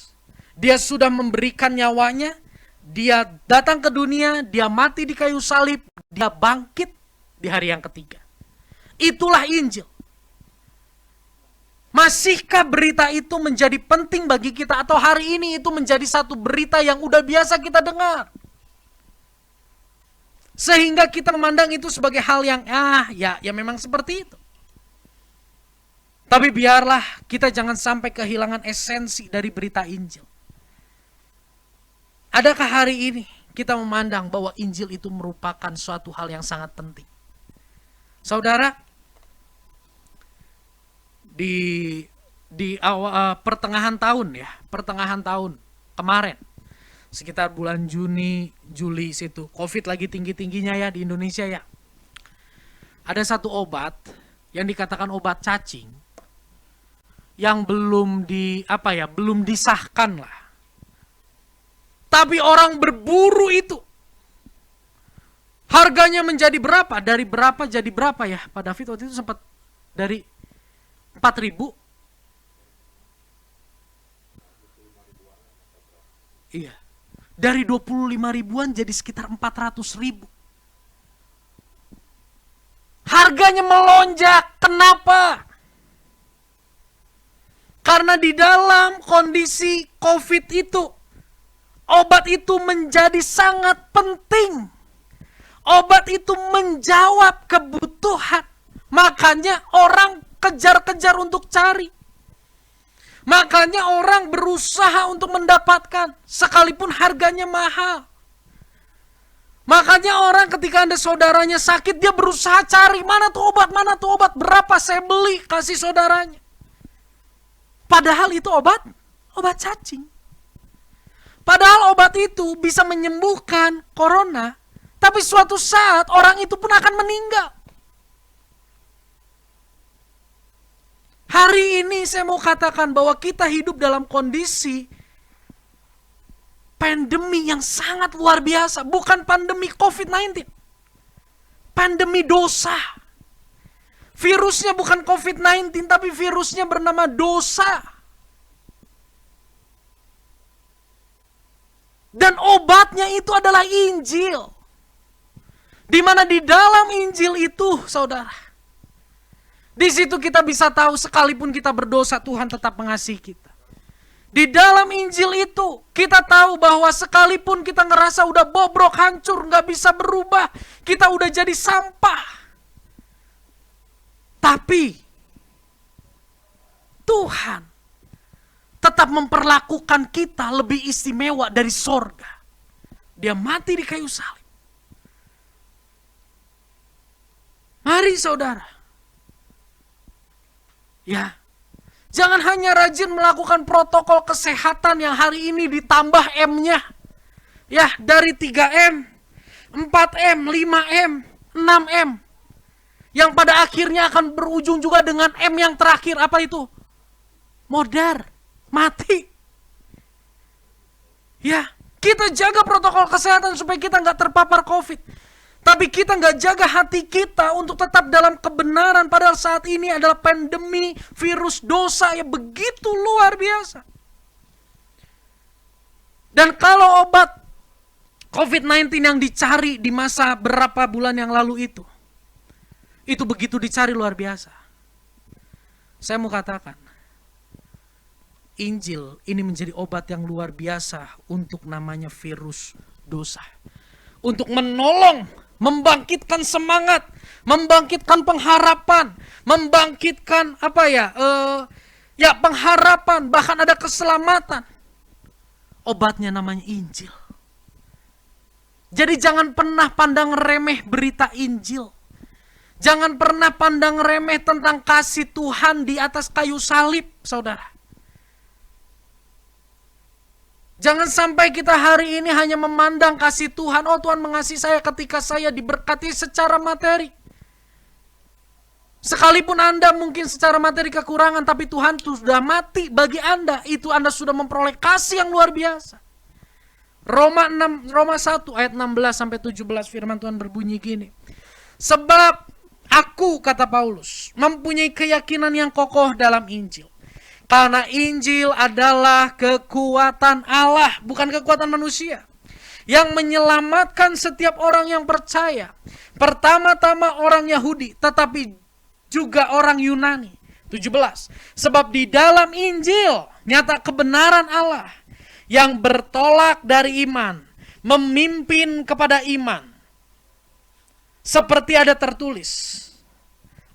dia sudah memberikan nyawanya, dia datang ke dunia, dia mati di kayu salib, dia bangkit di hari yang ketiga. Itulah Injil. Masihkah berita itu menjadi penting bagi kita atau hari ini itu menjadi satu berita yang udah biasa kita dengar? Sehingga kita memandang itu sebagai hal yang ya memang seperti itu. Tapi biarlah kita jangan sampai kehilangan esensi dari berita Injil. Adakah hari ini kita memandang bahwa Injil itu merupakan suatu hal yang sangat penting? Saudara, di pertengahan tahun kemarin, sekitar bulan Juli situ, COVID lagi tinggi-tingginya ya di Indonesia ya. Ada satu obat yang dikatakan obat cacing yang belum disahkan lah. Tapi orang berburu itu. Harganya menjadi berapa? Dari berapa jadi berapa ya? Pak David waktu itu sempat dari 4.000. Iya. Dari 25 ribuan jadi sekitar 400 ribu. Harganya melonjak. Kenapa? Karena di dalam kondisi COVID itu, obat itu menjadi sangat penting. Obat itu menjawab kebutuhan. Makanya orang kejar-kejar untuk cari. Makanya orang berusaha untuk mendapatkan sekalipun harganya mahal. Makanya orang ketika Anda saudaranya sakit, dia berusaha cari mana tuh obat, berapa saya beli, kasih saudaranya. Padahal itu obat cacing. Padahal obat itu bisa menyembuhkan corona, tapi suatu saat orang itu pun akan meninggal. Hari ini saya mau katakan bahwa kita hidup dalam kondisi pandemi yang sangat luar biasa. Bukan pandemi COVID-19. Pandemi dosa. Virusnya bukan COVID-19, tapi virusnya bernama dosa. Dan obatnya itu adalah Injil. Di mana di dalam Injil itu, saudara, di situ kita bisa tahu sekalipun kita berdosa, Tuhan tetap mengasihi kita. Di dalam Injil itu kita tahu bahwa sekalipun kita ngerasa udah bobrok, hancur, gak bisa berubah, kita udah jadi sampah, tapi Tuhan tetap memperlakukan kita lebih istimewa dari sorga. Dia mati di kayu salib. Mari saudara, ya, jangan hanya rajin melakukan protokol kesehatan yang hari ini ditambah M-nya. Ya, dari 3M, 4M, 5M, 6M. Yang pada akhirnya akan berujung juga dengan M yang terakhir. Apa itu? Modar, mati. Ya, kita jaga protokol kesehatan supaya kita nggak terpapar COVID. Tapi kita nggak jaga hati kita untuk tetap dalam kebenaran. Padahal saat ini adalah pandemi virus dosa yang begitu luar biasa. Dan kalau obat COVID-19 yang dicari di masa berapa bulan yang lalu itu begitu dicari luar biasa. Saya mau katakan, Injil ini menjadi obat yang luar biasa untuk namanya virus dosa. Untuk menolong, membangkitkan semangat, membangkitkan pengharapan, membangkitkan pengharapan, bahkan ada keselamatan. Obatnya namanya Injil. Jadi jangan pernah pandang remeh berita Injil. Jangan pernah pandang remeh tentang kasih Tuhan di atas kayu salib, saudara. Jangan sampai kita hari ini hanya memandang kasih Tuhan. Oh, Tuhan mengasihi saya ketika saya diberkati secara materi. Sekalipun Anda mungkin secara materi kekurangan, tapi Tuhan sudah mati bagi Anda. Itu Anda sudah memperoleh kasih yang luar biasa. Roma 1 ayat 16-17 firman Tuhan berbunyi gini. Sebab aku, kata Paulus, mempunyai keyakinan yang kokoh dalam Injil. Karena Injil adalah kekuatan Allah, bukan kekuatan manusia. Yang menyelamatkan setiap orang yang percaya. Pertama-tama orang Yahudi, tetapi juga orang Yunani. 17. Sebab di dalam Injil nyata kebenaran Allah yang bertolak dari iman, memimpin kepada iman. Seperti ada tertulis,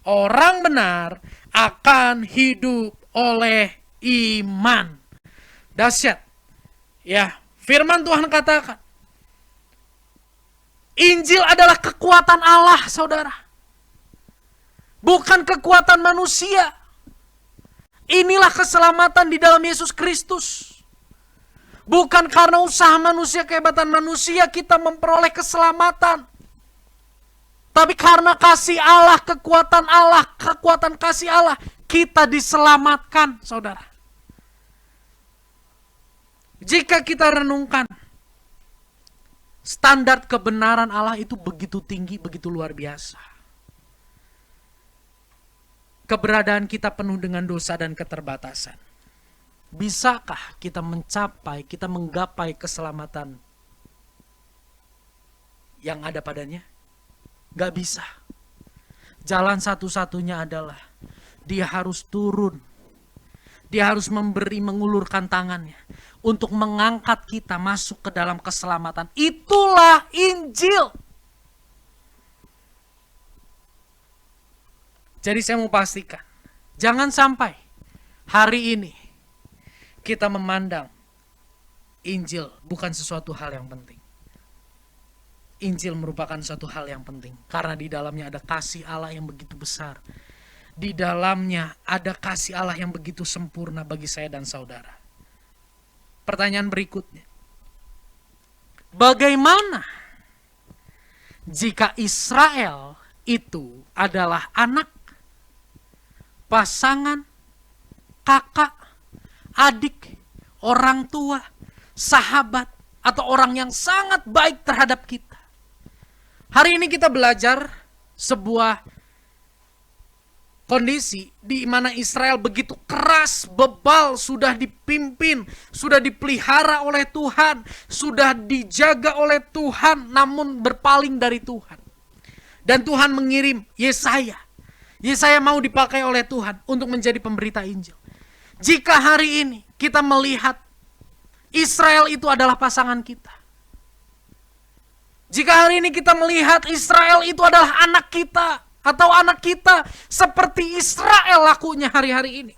orang benar akan hidup oleh iman. Dahsyat. Ya, firman Tuhan katakan, Injil adalah kekuatan Allah, saudara. Bukan kekuatan manusia. Inilah keselamatan di dalam Yesus Kristus. Bukan karena usaha manusia, kehebatan manusia kita memperoleh keselamatan. Tapi karena kasih Allah, kekuatan kasih Allah, kita diselamatkan, saudara. Jika kita renungkan, standar kebenaran Allah itu begitu tinggi, begitu luar biasa. Keberadaan kita penuh dengan dosa dan keterbatasan. Bisakah kita menggapai keselamatan yang ada padanya? Gak bisa. Jalan satu-satunya adalah dia harus turun. Dia harus mengulurkan tangannya untuk mengangkat kita masuk ke dalam keselamatan. Itulah Injil. Jadi saya mau pastikan, jangan sampai hari ini kita memandang Injil bukan sesuatu hal yang penting. Injil merupakan suatu hal yang penting karena di dalamnya ada kasih Allah yang begitu besar. Di dalamnya ada kasih Allah yang begitu sempurna bagi saya dan saudara. Pertanyaan berikutnya. Bagaimana jika Israel itu adalah anak, pasangan, kakak, adik, orang tua, sahabat, atau orang yang sangat baik terhadap kita? Hari ini kita belajar sebuah kondisi di mana Israel begitu keras, bebal, sudah dipimpin, sudah dipelihara oleh Tuhan, sudah dijaga oleh Tuhan, namun berpaling dari Tuhan. Dan Tuhan mengirim Yesaya. Yesaya mau dipakai oleh Tuhan untuk menjadi pemberita Injil. Jika hari ini kita melihat Israel itu adalah pasangan kita. Jika hari ini kita melihat Israel itu adalah anak kita, atau anak kita seperti Israel lakunya hari-hari ini.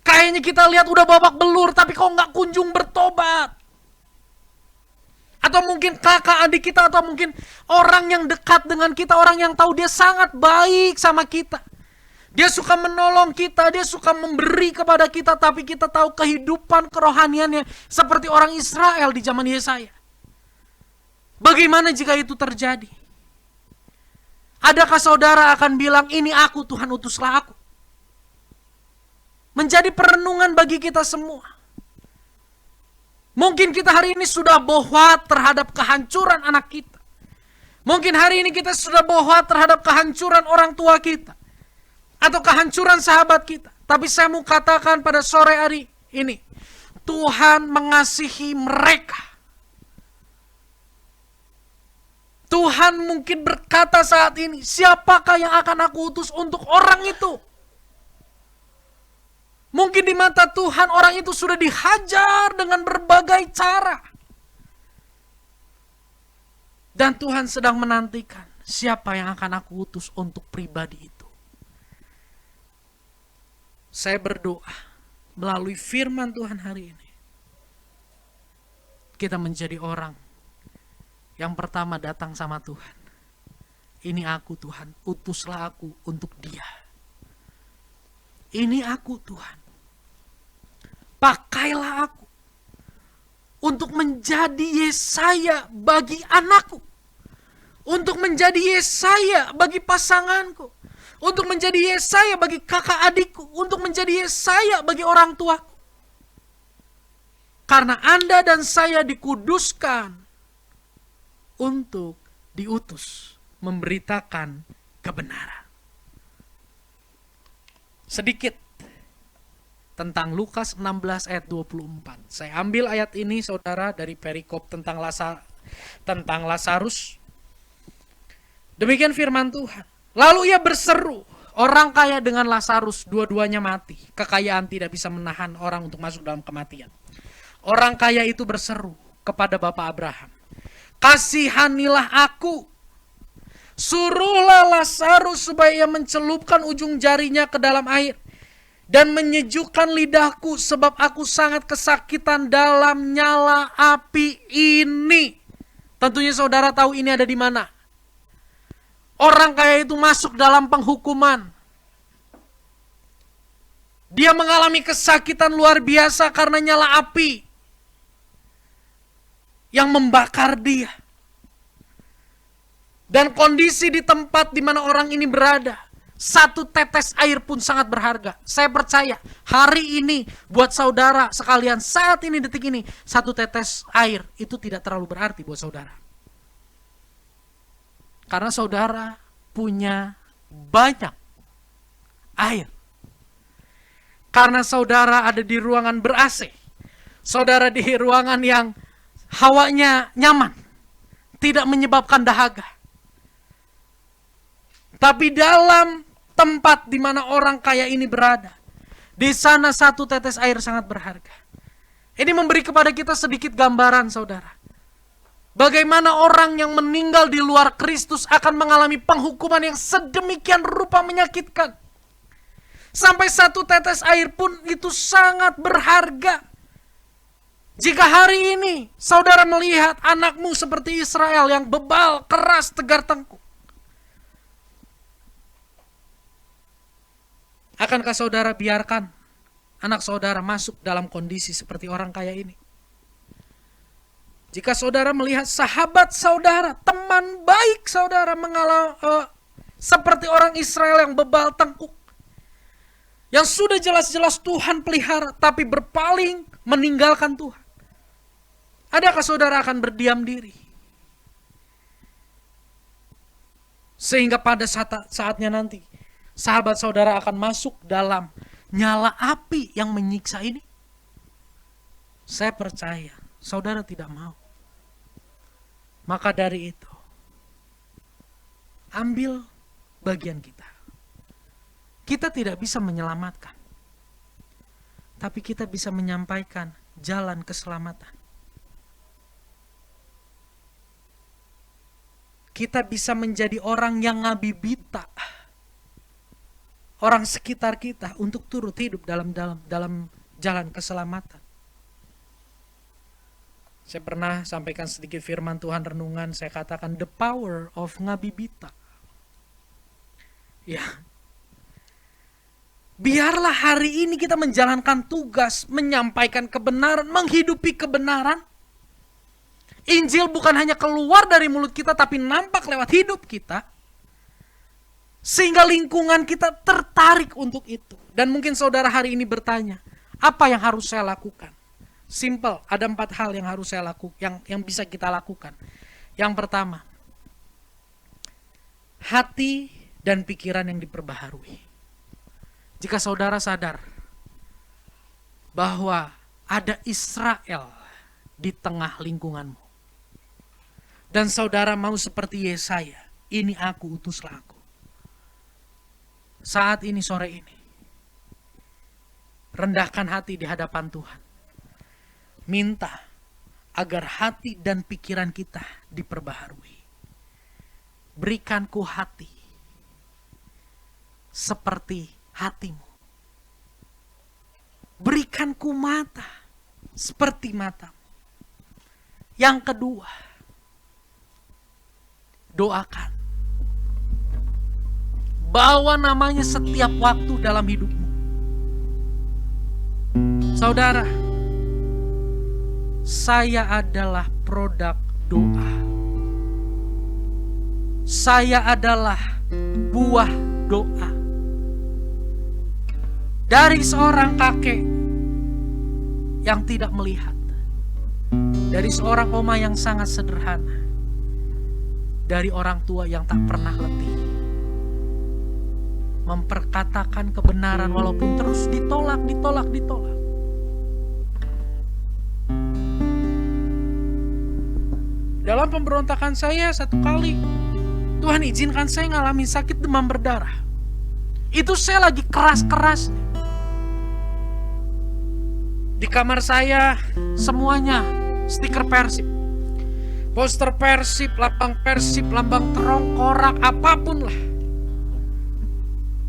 Kayaknya kita lihat udah babak belur, tapi kok nggak kunjung bertobat. Atau mungkin kakak adik kita, atau mungkin orang yang dekat dengan kita, orang yang tahu dia sangat baik sama kita. Dia suka menolong kita, dia suka memberi kepada kita, tapi kita tahu kehidupan kerohaniannya seperti orang Israel di zaman Yesaya. Bagaimana jika itu terjadi? Adakah saudara akan bilang, ini aku Tuhan, utuslah aku? Menjadi perenungan bagi kita semua. Mungkin kita hari ini sudah bohwat terhadap kehancuran anak kita. Mungkin hari ini kita sudah bohwat terhadap kehancuran orang tua kita. Atau kehancuran sahabat kita. Tapi saya mau katakan pada sore hari ini, Tuhan mengasihi mereka. Tuhan mungkin berkata saat ini, siapakah yang akan aku utus untuk orang itu? Mungkin di mata Tuhan orang itu sudah dihajar dengan berbagai cara. Dan Tuhan sedang menantikan siapa yang akan aku utus untuk pribadi itu. Saya berdoa melalui firman Tuhan hari ini, kita menjadi orang yang pertama datang sama Tuhan. Ini aku Tuhan, utuslah aku untuk dia. Ini aku Tuhan. Pakailah aku untuk menjadi Yesaya bagi anakku. Untuk menjadi Yesaya bagi pasanganku. Untuk menjadi Yesaya bagi kakak adikku. Untuk menjadi Yesaya bagi orang tuaku. Karena Anda dan saya dikuduskan untuk diutus memberitakan kebenaran. Sedikit tentang Lukas 16 ayat 24. Saya ambil ayat ini saudara dari perikop tentang Lazarus. Demikian firman Tuhan. Lalu ia berseru, orang kaya dengan Lazarus dua-duanya mati. Kekayaan tidak bisa menahan orang untuk masuk dalam kematian. Orang kaya itu berseru kepada Bapak Abraham, kasihanilah aku. Suruhlah Lazarus supaya ia mencelupkan ujung jarinya ke dalam air dan menyejukkan lidahku, sebab aku sangat kesakitan dalam nyala api ini. Tentunya saudara tahu ini ada di mana. Orang kaya itu masuk dalam penghukuman. Dia mengalami kesakitan luar biasa karena nyala api yang membakar dia. Dan kondisi di tempat di mana orang ini berada, satu tetes air pun sangat berharga. Saya percaya hari ini buat saudara sekalian, saat ini detik ini, satu tetes air itu tidak terlalu berarti buat saudara. Karena saudara punya banyak air. Karena saudara ada di ruangan ber-AC. Saudara di ruangan yang hawanya nyaman, tidak menyebabkan dahaga. Tapi dalam tempat di mana orang kaya ini berada, di sana satu tetes air sangat berharga. Ini memberi kepada kita sedikit gambaran saudara. Bagaimana orang yang meninggal di luar Kristus akan mengalami penghukuman yang sedemikian rupa menyakitkan. Sampai satu tetes air pun itu sangat berharga. Jika hari ini saudara melihat anakmu seperti Israel yang bebal, keras, tegar tengkuk, akankah saudara biarkan anak saudara masuk dalam kondisi seperti orang kaya ini? Jika saudara melihat sahabat saudara, teman baik saudara mengalami seperti orang Israel yang bebal tengkuk, yang sudah jelas-jelas Tuhan pelihara, tapi berpaling meninggalkan Tuhan, adakah saudara akan berdiam diri? Sehingga pada saatnya nanti, sahabat saudara akan masuk dalam nyala api yang menyiksa ini. Saya percaya saudara tidak mau. Maka dari itu, ambil bagian kita. Kita tidak bisa menyelamatkan. tapi kita bisa menyampaikan jalan keselamatan. Kita bisa menjadi orang yang ngabibita orang sekitar kita untuk turut hidup dalam jalan keselamatan. Saya pernah sampaikan sedikit firman Tuhan renungan, saya katakan the power of ngabibita. Ya. Biarlah hari ini kita menjalankan tugas, menyampaikan kebenaran, menghidupi kebenaran. Injil bukan hanya keluar dari mulut kita, tapi nampak lewat hidup kita. Sehingga lingkungan kita tertarik untuk itu. Dan mungkin saudara hari ini bertanya, apa yang harus saya lakukan? Simple, ada 4 hal yang harus saya lakukan, yang bisa kita lakukan. Yang pertama, hati dan pikiran yang diperbaharui. Jika saudara sadar bahwa ada Israel di tengah lingkunganmu, dan saudara mau seperti Yesaya, ini aku, utuslah aku. Saat ini, sore ini, rendahkan hati di hadapan Tuhan. Minta agar hati dan pikiran kita diperbaharui. Berikanku hati seperti hatimu. Berikanku mata seperti matamu. Yang kedua, doakan. Bawa namanya setiap waktu dalam hidupmu. Saudara, saya adalah produk doa. Saya adalah buah doa. Dari seorang kakek yang tidak melihat. Dari seorang oma yang sangat sederhana. Dari orang tua yang tak pernah letih. Memperkatakan kebenaran walaupun terus ditolak. Dalam pemberontakan saya satu kali, Tuhan izinkan saya ngalamin sakit demam berdarah. Itu saya lagi keras-keras. Di kamar saya semuanya stiker Persib. Poster Persib, lambang terong, korak, apapun lah.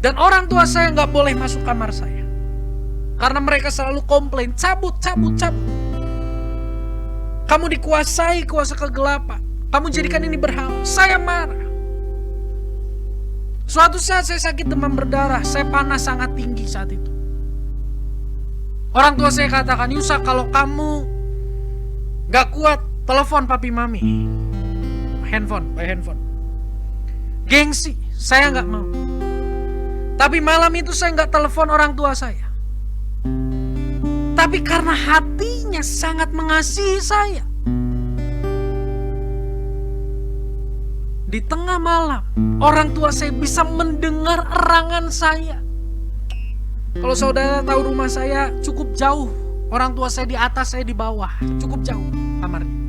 Dan orang tua saya gak boleh masuk kamar saya. Karena mereka selalu komplain, cabut. Kamu dikuasai kuasa kegelapan. Kamu jadikan ini berhala. Saya marah. Suatu saat saya sakit demam berdarah. Saya panas sangat tinggi saat itu. Orang tua saya katakan, Yusa, kalau kamu gak kuat, telepon papi mami. Handphone. Gengsi, saya gak mau. Tapi malam itu saya gak telepon orang tua saya. Tapi karena hatinya sangat mengasihi saya. Di tengah malam, orang tua saya bisa mendengar erangan saya. Kalau saudara tahu rumah saya cukup jauh. Orang tua saya di atas, saya di bawah. Cukup jauh kamarnya.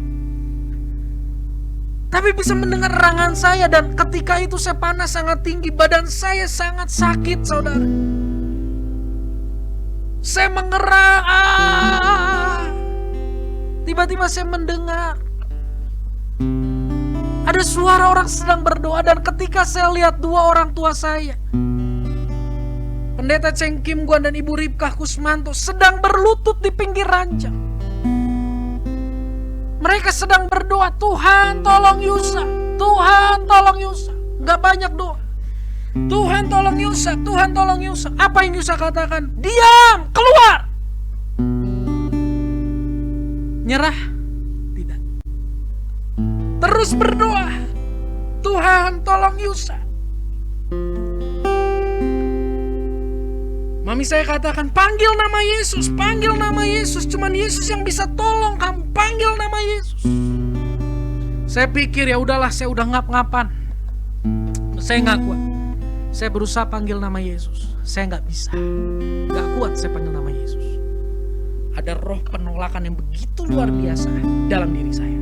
Tapi bisa mendengar erangan saya. Dan ketika itu saya panas sangat tinggi. Badan saya sangat sakit, saudara. Saya mengerang. Tiba-tiba saya mendengar ada suara orang sedang berdoa. Dan ketika saya lihat 2 orang tua saya, Pendeta Cheng Kim Guan dan Ibu Ripkah Kusmanto, sedang berlutut di pinggir ranjang. Mereka sedang berdoa, Tuhan tolong Yusa, Tuhan tolong Yusa. Gak banyak doa. Tuhan tolong Yusa, Tuhan tolong Yusa. Apa yang Yusa katakan? Diam, keluar. Nyerah? Tidak. Terus berdoa, Tuhan tolong Yusa. Mami saya katakan, panggil nama Yesus, panggil nama Yesus. Cuman Yesus yang bisa tolong kamu, panggil nama Yesus. Saya pikir ya udahlah, saya udah ngap-ngapan. Saya gak kuat. Saya berusaha panggil nama Yesus. Saya gak bisa. Gak kuat saya panggil nama Yesus. Ada roh penolakan yang begitu luar biasa dalam diri saya.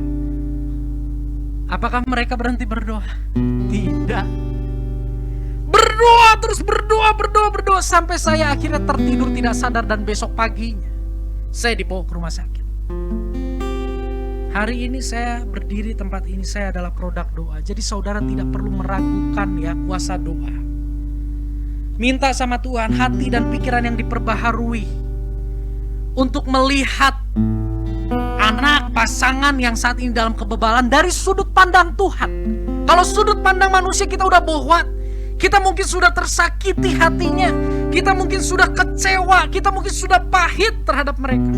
Apakah mereka berhenti berdoa? Tidak. Berdoa terus berdoa sampai saya akhirnya tertidur tidak sadar dan besok paginya saya dibawa ke rumah sakit. Hari ini saya berdiri tempat ini, saya adalah produk doa. Jadi saudara tidak perlu meragukan ya kuasa doa. Minta sama Tuhan hati dan pikiran yang diperbaharui untuk melihat anak pasangan yang saat ini dalam kebebalan dari sudut pandang Tuhan. Kalau sudut pandang manusia kita udah bohwat, kita mungkin sudah tersakiti hatinya, kita mungkin sudah kecewa, kita mungkin sudah pahit terhadap mereka.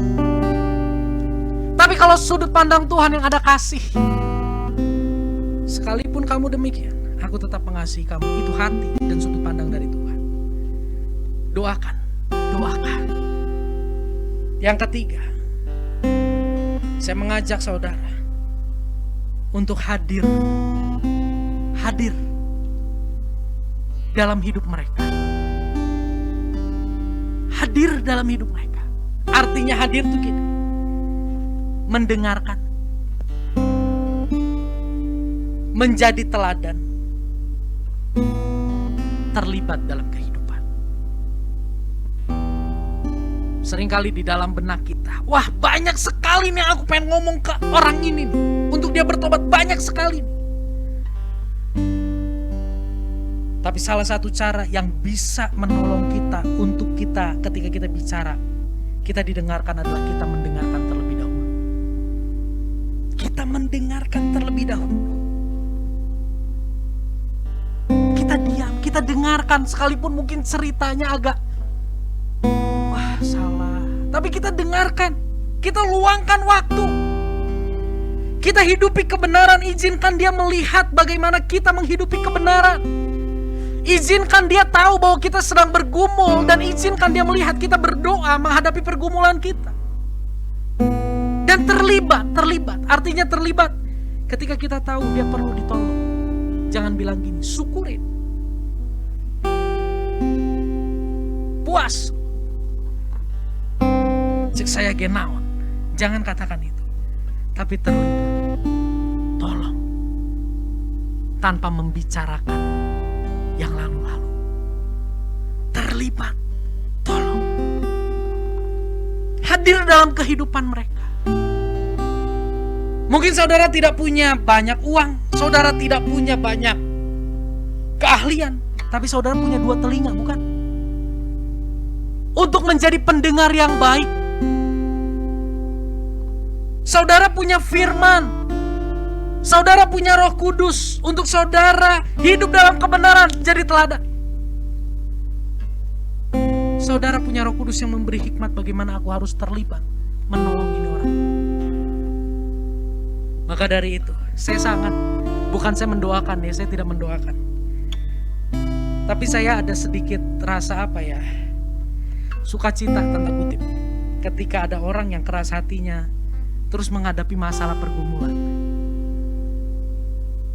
Tapi kalau sudut pandang Tuhan yang ada kasih, sekalipun kamu demikian, aku tetap mengasihi kamu. Itu hati dan sudut pandang dari Tuhan. Doakan. Yang ketiga, saya mengajak saudara untuk hadir dalam hidup mereka. Hadir dalam hidup mereka. Artinya hadir itu gini, mendengarkan, menjadi teladan, terlibat dalam kehidupan. Seringkali di dalam benak kita, wah banyak sekali nih aku pengen ngomong ke orang ini nih, untuk dia bertobat, banyak sekali nih. Tapi salah satu cara yang bisa menolong kita untuk kita ketika kita bicara, kita didengarkan adalah kita mendengarkan terlebih dahulu. Kita mendengarkan terlebih dahulu. Kita diam, kita dengarkan sekalipun mungkin ceritanya agak wah salah. Tapi kita dengarkan, kita luangkan waktu. Kita hidupi kebenaran, izinkan dia melihat bagaimana kita menghidupi kebenaran. Izinkan dia tahu bahwa kita sedang bergumul dan izinkan dia melihat kita berdoa menghadapi pergumulan kita. Dan terlibat. Artinya terlibat ketika kita tahu dia perlu ditolong. Jangan bilang gini, syukurin. Puas. Cek saya genaon. Jangan katakan itu. Tapi terlibat. Tolong. Tanpa membicarakan yang lalu-lalu. Terlibat. Tolong. Hadir dalam kehidupan mereka. Mungkin saudara tidak punya banyak uang, saudara tidak punya banyak keahlian, tapi saudara punya 2 telinga, bukan? Untuk menjadi pendengar yang baik. Saudara punya firman. Saudara punya Roh Kudus untuk saudara hidup dalam kebenaran, jadi teladan. Saudara punya Roh Kudus yang memberi hikmat bagaimana aku harus terlibat menolong ini orang. Maka dari itu, bukan saya mendoakan ya, saya tidak mendoakan. Tapi saya ada sedikit rasa sukacita tanda kutip. Ketika ada orang yang keras hatinya terus menghadapi masalah pergumulan.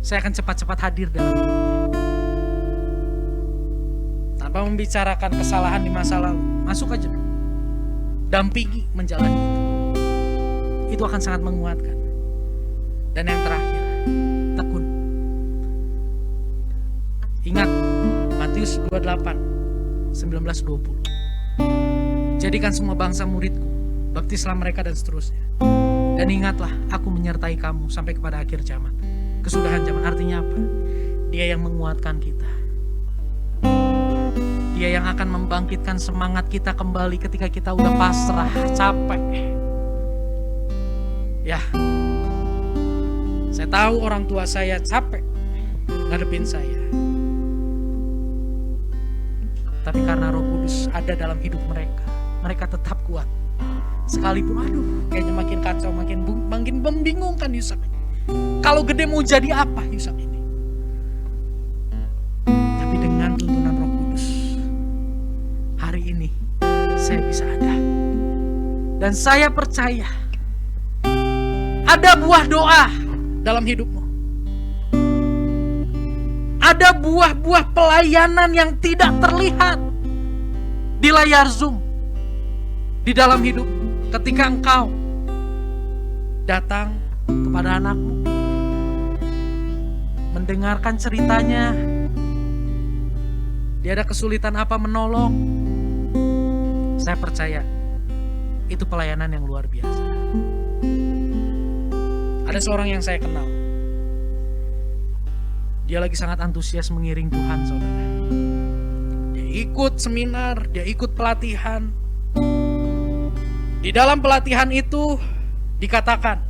Saya akan cepat-cepat hadir dalam hidupnya. Tanpa membicarakan kesalahan di masa lalu, masuk aja. Dampingi menjalani itu. Itu akan sangat menguatkan. Dan yang terakhir, tekun. Ingat Matius 28, 19-20. Jadikan semua bangsa muridku, baptislah mereka dan seterusnya. Dan ingatlah, aku menyertai kamu sampai kepada akhir zaman. Kesudahan zaman artinya apa? Dia yang menguatkan kita. Dia yang akan membangkitkan semangat kita kembali ketika kita udah pasrah, capek. Ya, saya tahu orang tua saya capek ngadepin saya. Tapi karena Roh Kudus ada dalam hidup mereka, mereka tetap kuat. Sekalipun kayaknya makin kacau, makin membingungkan Yusak. Kalau gede mau jadi apa Yusak ini? Tapi dengan tuntunan Roh Kudus, hari ini saya bisa ada. Dan saya percaya ada buah doa dalam hidupmu. Ada buah-buah pelayanan yang tidak terlihat di layar Zoom. Di dalam hidup ketika engkau datang kepada anakmu, mendengarkan ceritanya, dia ada kesulitan apa menolong. Saya percaya itu pelayanan yang luar biasa. Ada seorang yang saya kenal. Dia lagi sangat antusias mengiring Tuhan, saudara. Dia ikut seminar, dia ikut pelatihan. Di dalam pelatihan itu dikatakan,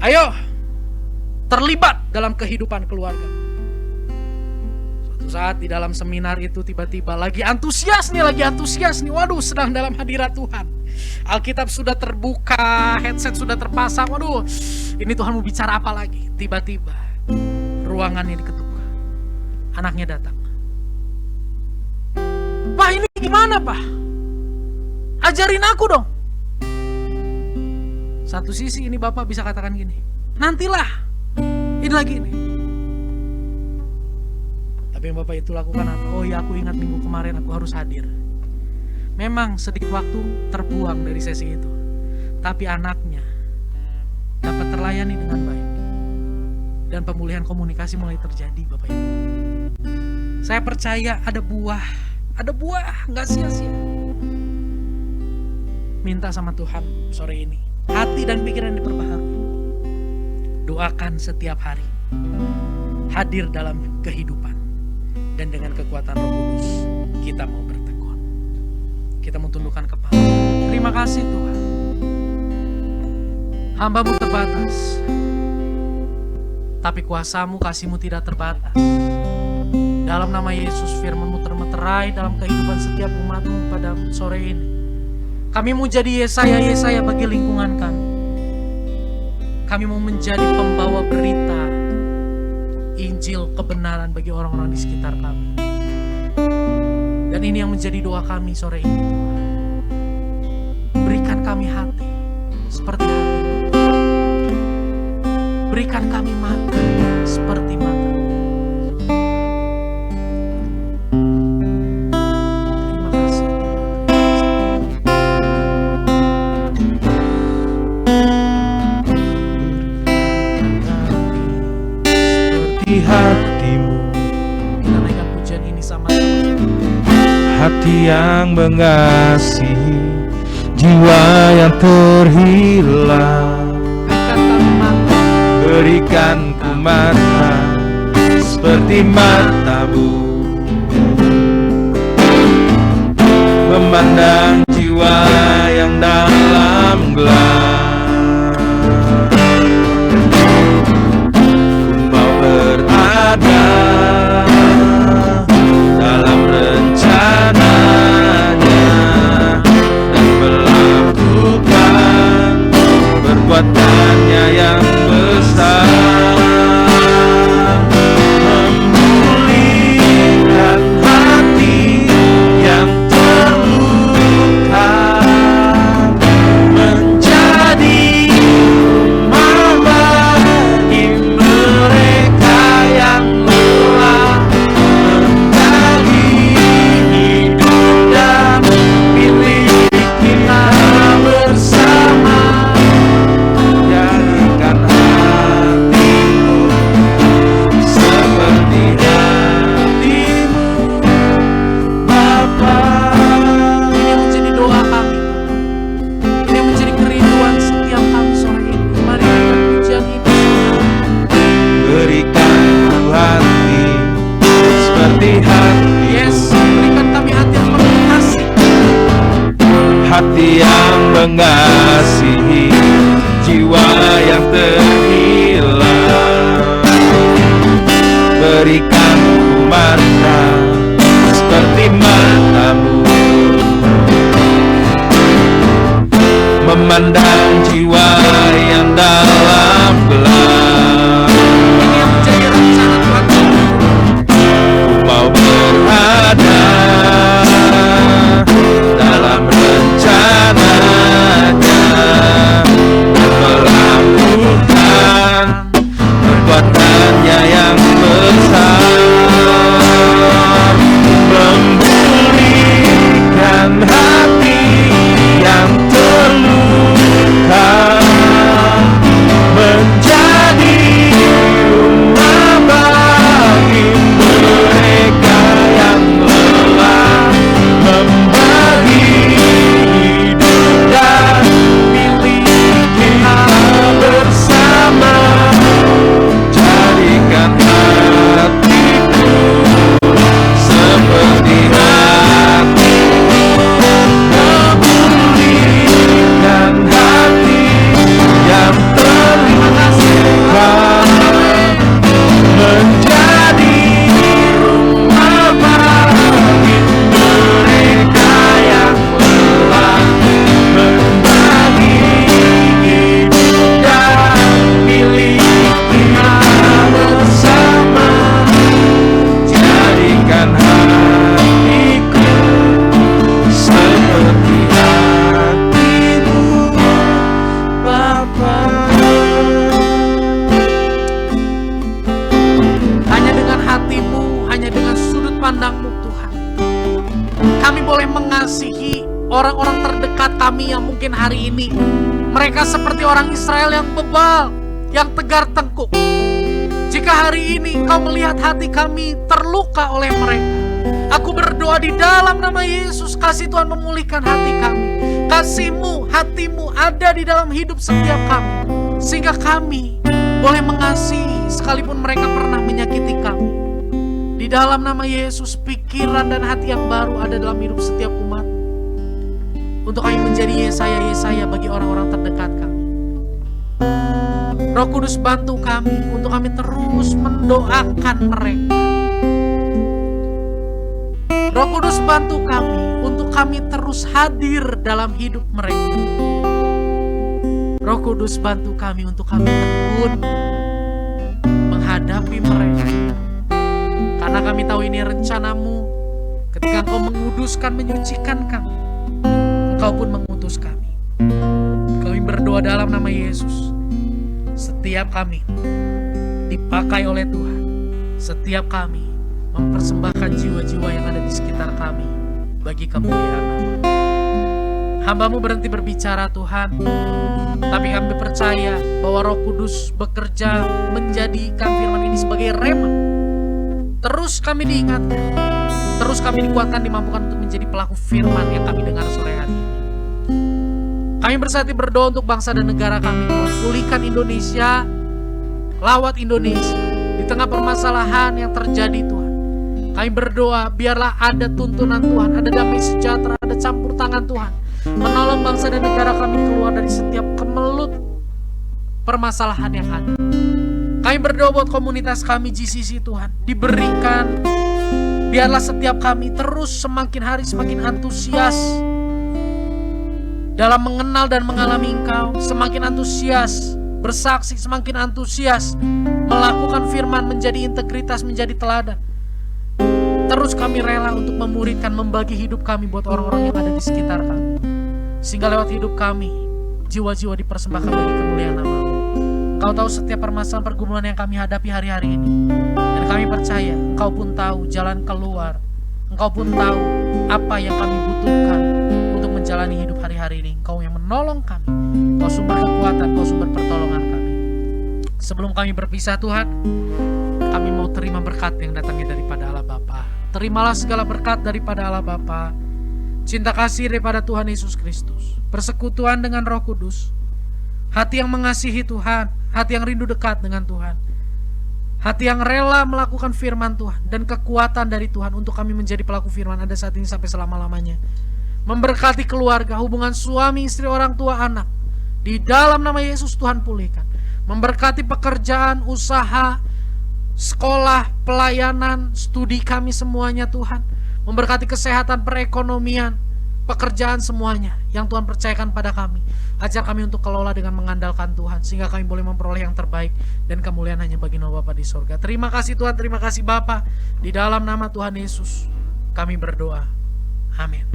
ayo terlibat dalam kehidupan keluarga. Suatu saat di dalam seminar itu tiba-tiba lagi antusias nih. Waduh, sedang dalam hadirat Tuhan. Alkitab sudah terbuka, headset sudah terpasang. Waduh, ini Tuhan mau bicara apa lagi? Tiba-tiba ruangannya diketuk. Anaknya datang. Pak, ini gimana, Pak? Ajarin aku dong. Satu sisi ini Bapak bisa katakan gini, nantilah, ini lagi nih. Tapi yang Bapak itu lakukan apa? Oh ya, aku ingat minggu kemarin aku harus hadir. Memang sedikit waktu terbuang dari sesi itu, tapi anaknya dapat terlayani dengan baik. Dan pemulihan komunikasi mulai terjadi, Bapak Ibu. Saya percaya ada buah, nggak sia-sia. Minta sama Tuhan sore ini, hati dan pikiran diperbaharui. Doakan setiap hari, hadir dalam kehidupan, dan dengan kekuatan Roh Kudus kita mau bertekun. Kita mau tundukkan kepala. Terima kasih Tuhan. Hamba-Mu terbatas, tapi kuasa-Mu, kasih-Mu tidak terbatas. Dalam nama Yesus, firman-Mu termeterai dalam kehidupan setiap umat-Mu pada sore ini. Kami mau jadi Yesaya bagi lingkungan kami. Kami mau menjadi pembawa berita Injil kebenaran bagi orang-orang di sekitar kami. Dan ini yang menjadi doa kami sore ini, Tuhan. Berikan kami hati seperti hati. Berikan kami mata seperti mata. Terima kasih, Seperti hatimu, kita naikkan pujian ini sama. hati yang mengasihi jiwa yang terhilang. Berikan ku mata seperti mata-Mu, memandang jiwa yang dalam gelap. Ku mau berada dalam rencananya dan melakukan perbuatannya yang besar, memulihkan hati yang terluka. orang-orang terdekat kami yang mungkin hari ini mereka seperti orang Israel yang bebal, yang tegar tengkuk. Jika hari ini Engkau melihat hati kami terluka oleh mereka, aku berdoa di dalam nama Yesus, kasih Tuhan memulihkan hati kami. Kasih-Mu, hati-Mu ada di dalam hidup setiap kami, sehingga kami boleh mengasihi sekalipun mereka pernah menyakiti kami. Di dalam nama Yesus, pikiran dan hati yang baru ada dalam hidup setiap umat, untuk kami menjadi Yesaya-Yesaya bagi orang-orang terdekat kami. Roh Kudus bantu kami untuk kami terus mendoakan mereka. Roh Kudus bantu kami untuk kami terus hadir dalam hidup mereka. Roh Kudus bantu kami untuk kami tekun menghadapi mereka. Karena kami tahu ini rencana-Mu. Ketika Engkau menguduskan, menyucikan kami, Engkau pun mengutus kami. Kami berdoa dalam nama Yesus. Setiap kami dipakai oleh Tuhan. Setiap kami mempersembahkan jiwa-jiwa yang ada di sekitar kami bagi kemuliaan nama. Hamba-Mu berhenti berbicara Tuhan, tapi kami percaya bahwa Roh Kudus bekerja menjadikan firman ini sebagai rema. Terus kami diingatkan, terus kami dikuatkan, dimampukan untuk menjadi pelaku firman yang kami dengar sore hari ini. Kami bersatu berdoa untuk bangsa dan negara kami, Tuhan. Pulihkan Indonesia, lawat Indonesia di tengah permasalahan yang terjadi, Tuhan. Kami berdoa biarlah ada tuntunan Tuhan, ada damai sejahtera, ada campur tangan Tuhan, menolong bangsa dan negara kami keluar dari setiap kemelut permasalahan yang ada. Kami berdoa buat komunitas kami GCC, Tuhan, diberikan, biarlah setiap kami terus semakin hari semakin antusias dalam mengenal dan mengalami Engkau, semakin antusias bersaksi, semakin antusias melakukan firman, menjadi integritas, menjadi teladan. Terus kami rela untuk memuridkan, membagi hidup kami buat orang-orang yang ada di sekitar kami, sehingga lewat hidup kami jiwa-jiwa dipersembahkan bagi kemuliaan nama-Mu. Engkau tahu setiap permasalahan pergumulan yang kami hadapi hari-hari ini, dan kami percaya Engkau pun tahu jalan keluar. Engkau pun tahu apa yang kami butuhkan untuk menjalani hidup hari-hari ini. Engkau yang menolong kami, Engkau sumber kekuatan, Engkau sumber pertolongan kami. Sebelum kami berpisah Tuhan, kami mau terima berkat yang datangnya daripada Allah Bapa. Terimalah segala berkat daripada Allah Bapa, cinta kasih daripada Tuhan Yesus Kristus, persekutuan dengan Roh Kudus, hati yang mengasihi Tuhan, hati yang rindu dekat dengan Tuhan, hati yang rela melakukan firman Tuhan, dan kekuatan dari Tuhan untuk kami menjadi pelaku firman ada saat ini sampai selama-lamanya. Memberkati keluarga, hubungan suami, istri, orang tua, anak. Di dalam nama Yesus Tuhan pulihkan. Memberkati pekerjaan, usaha, sekolah, pelayanan, studi kami semuanya Tuhan. Memberkati kesehatan, perekonomian, pekerjaan semuanya yang Tuhan percayakan pada kami. Ajar kami untuk kelola dengan mengandalkan Tuhan, sehingga kami boleh memperoleh yang terbaik, dan kemuliaan hanya bagi nama Bapa di sorga. Terima kasih Tuhan, terima kasih Bapa. Di dalam nama Tuhan Yesus kami berdoa. Amin.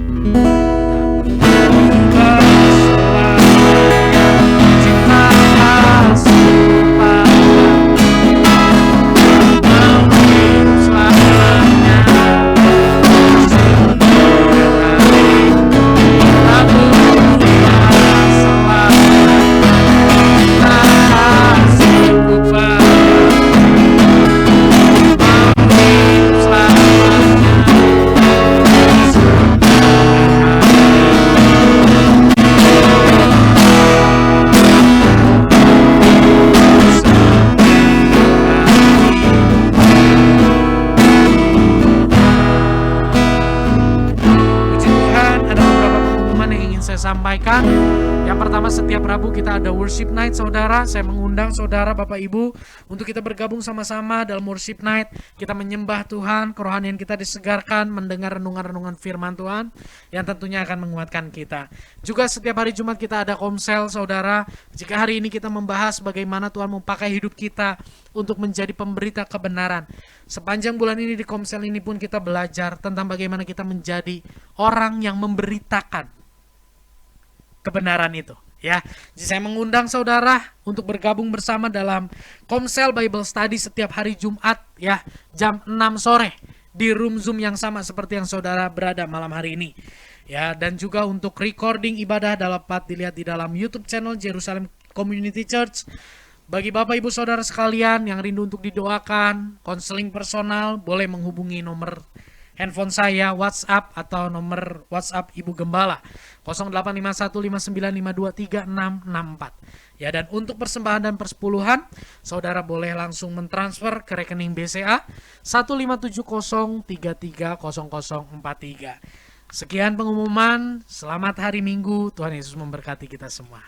Sampaikan. Yang pertama, setiap Rabu kita ada worship night, saudara. Saya mengundang saudara, Bapak Ibu, untuk kita bergabung sama-sama dalam worship night. Kita menyembah Tuhan, kerohanian kita disegarkan, mendengar renungan-renungan firman Tuhan yang tentunya akan menguatkan kita. Juga setiap hari Jumat kita ada komsel, saudara. Jika hari ini kita membahas bagaimana Tuhan memakai hidup kita untuk menjadi pemberita kebenaran. Sepanjang bulan ini di komsel ini pun kita belajar tentang bagaimana kita menjadi orang yang memberitakan kebenaran itu, ya. Jadi saya mengundang saudara untuk bergabung bersama dalam Komsel Bible Study setiap hari Jumat, ya, jam 6 sore di room Zoom yang sama seperti yang saudara berada malam hari ini. Ya, dan juga untuk recording ibadah dapat dilihat di dalam YouTube channel Jerusalem Community Church. Bagi Bapak Ibu Saudara sekalian yang rindu untuk didoakan, konseling personal, boleh menghubungi nomor handphone saya, WhatsApp atau nomor WhatsApp Ibu Gembala 085159523664. Ya, dan untuk persembahan dan persepuluhan, saudara boleh langsung mentransfer ke rekening BCA 1570330043. Sekian pengumuman, selamat hari Minggu, Tuhan Yesus memberkati kita semua.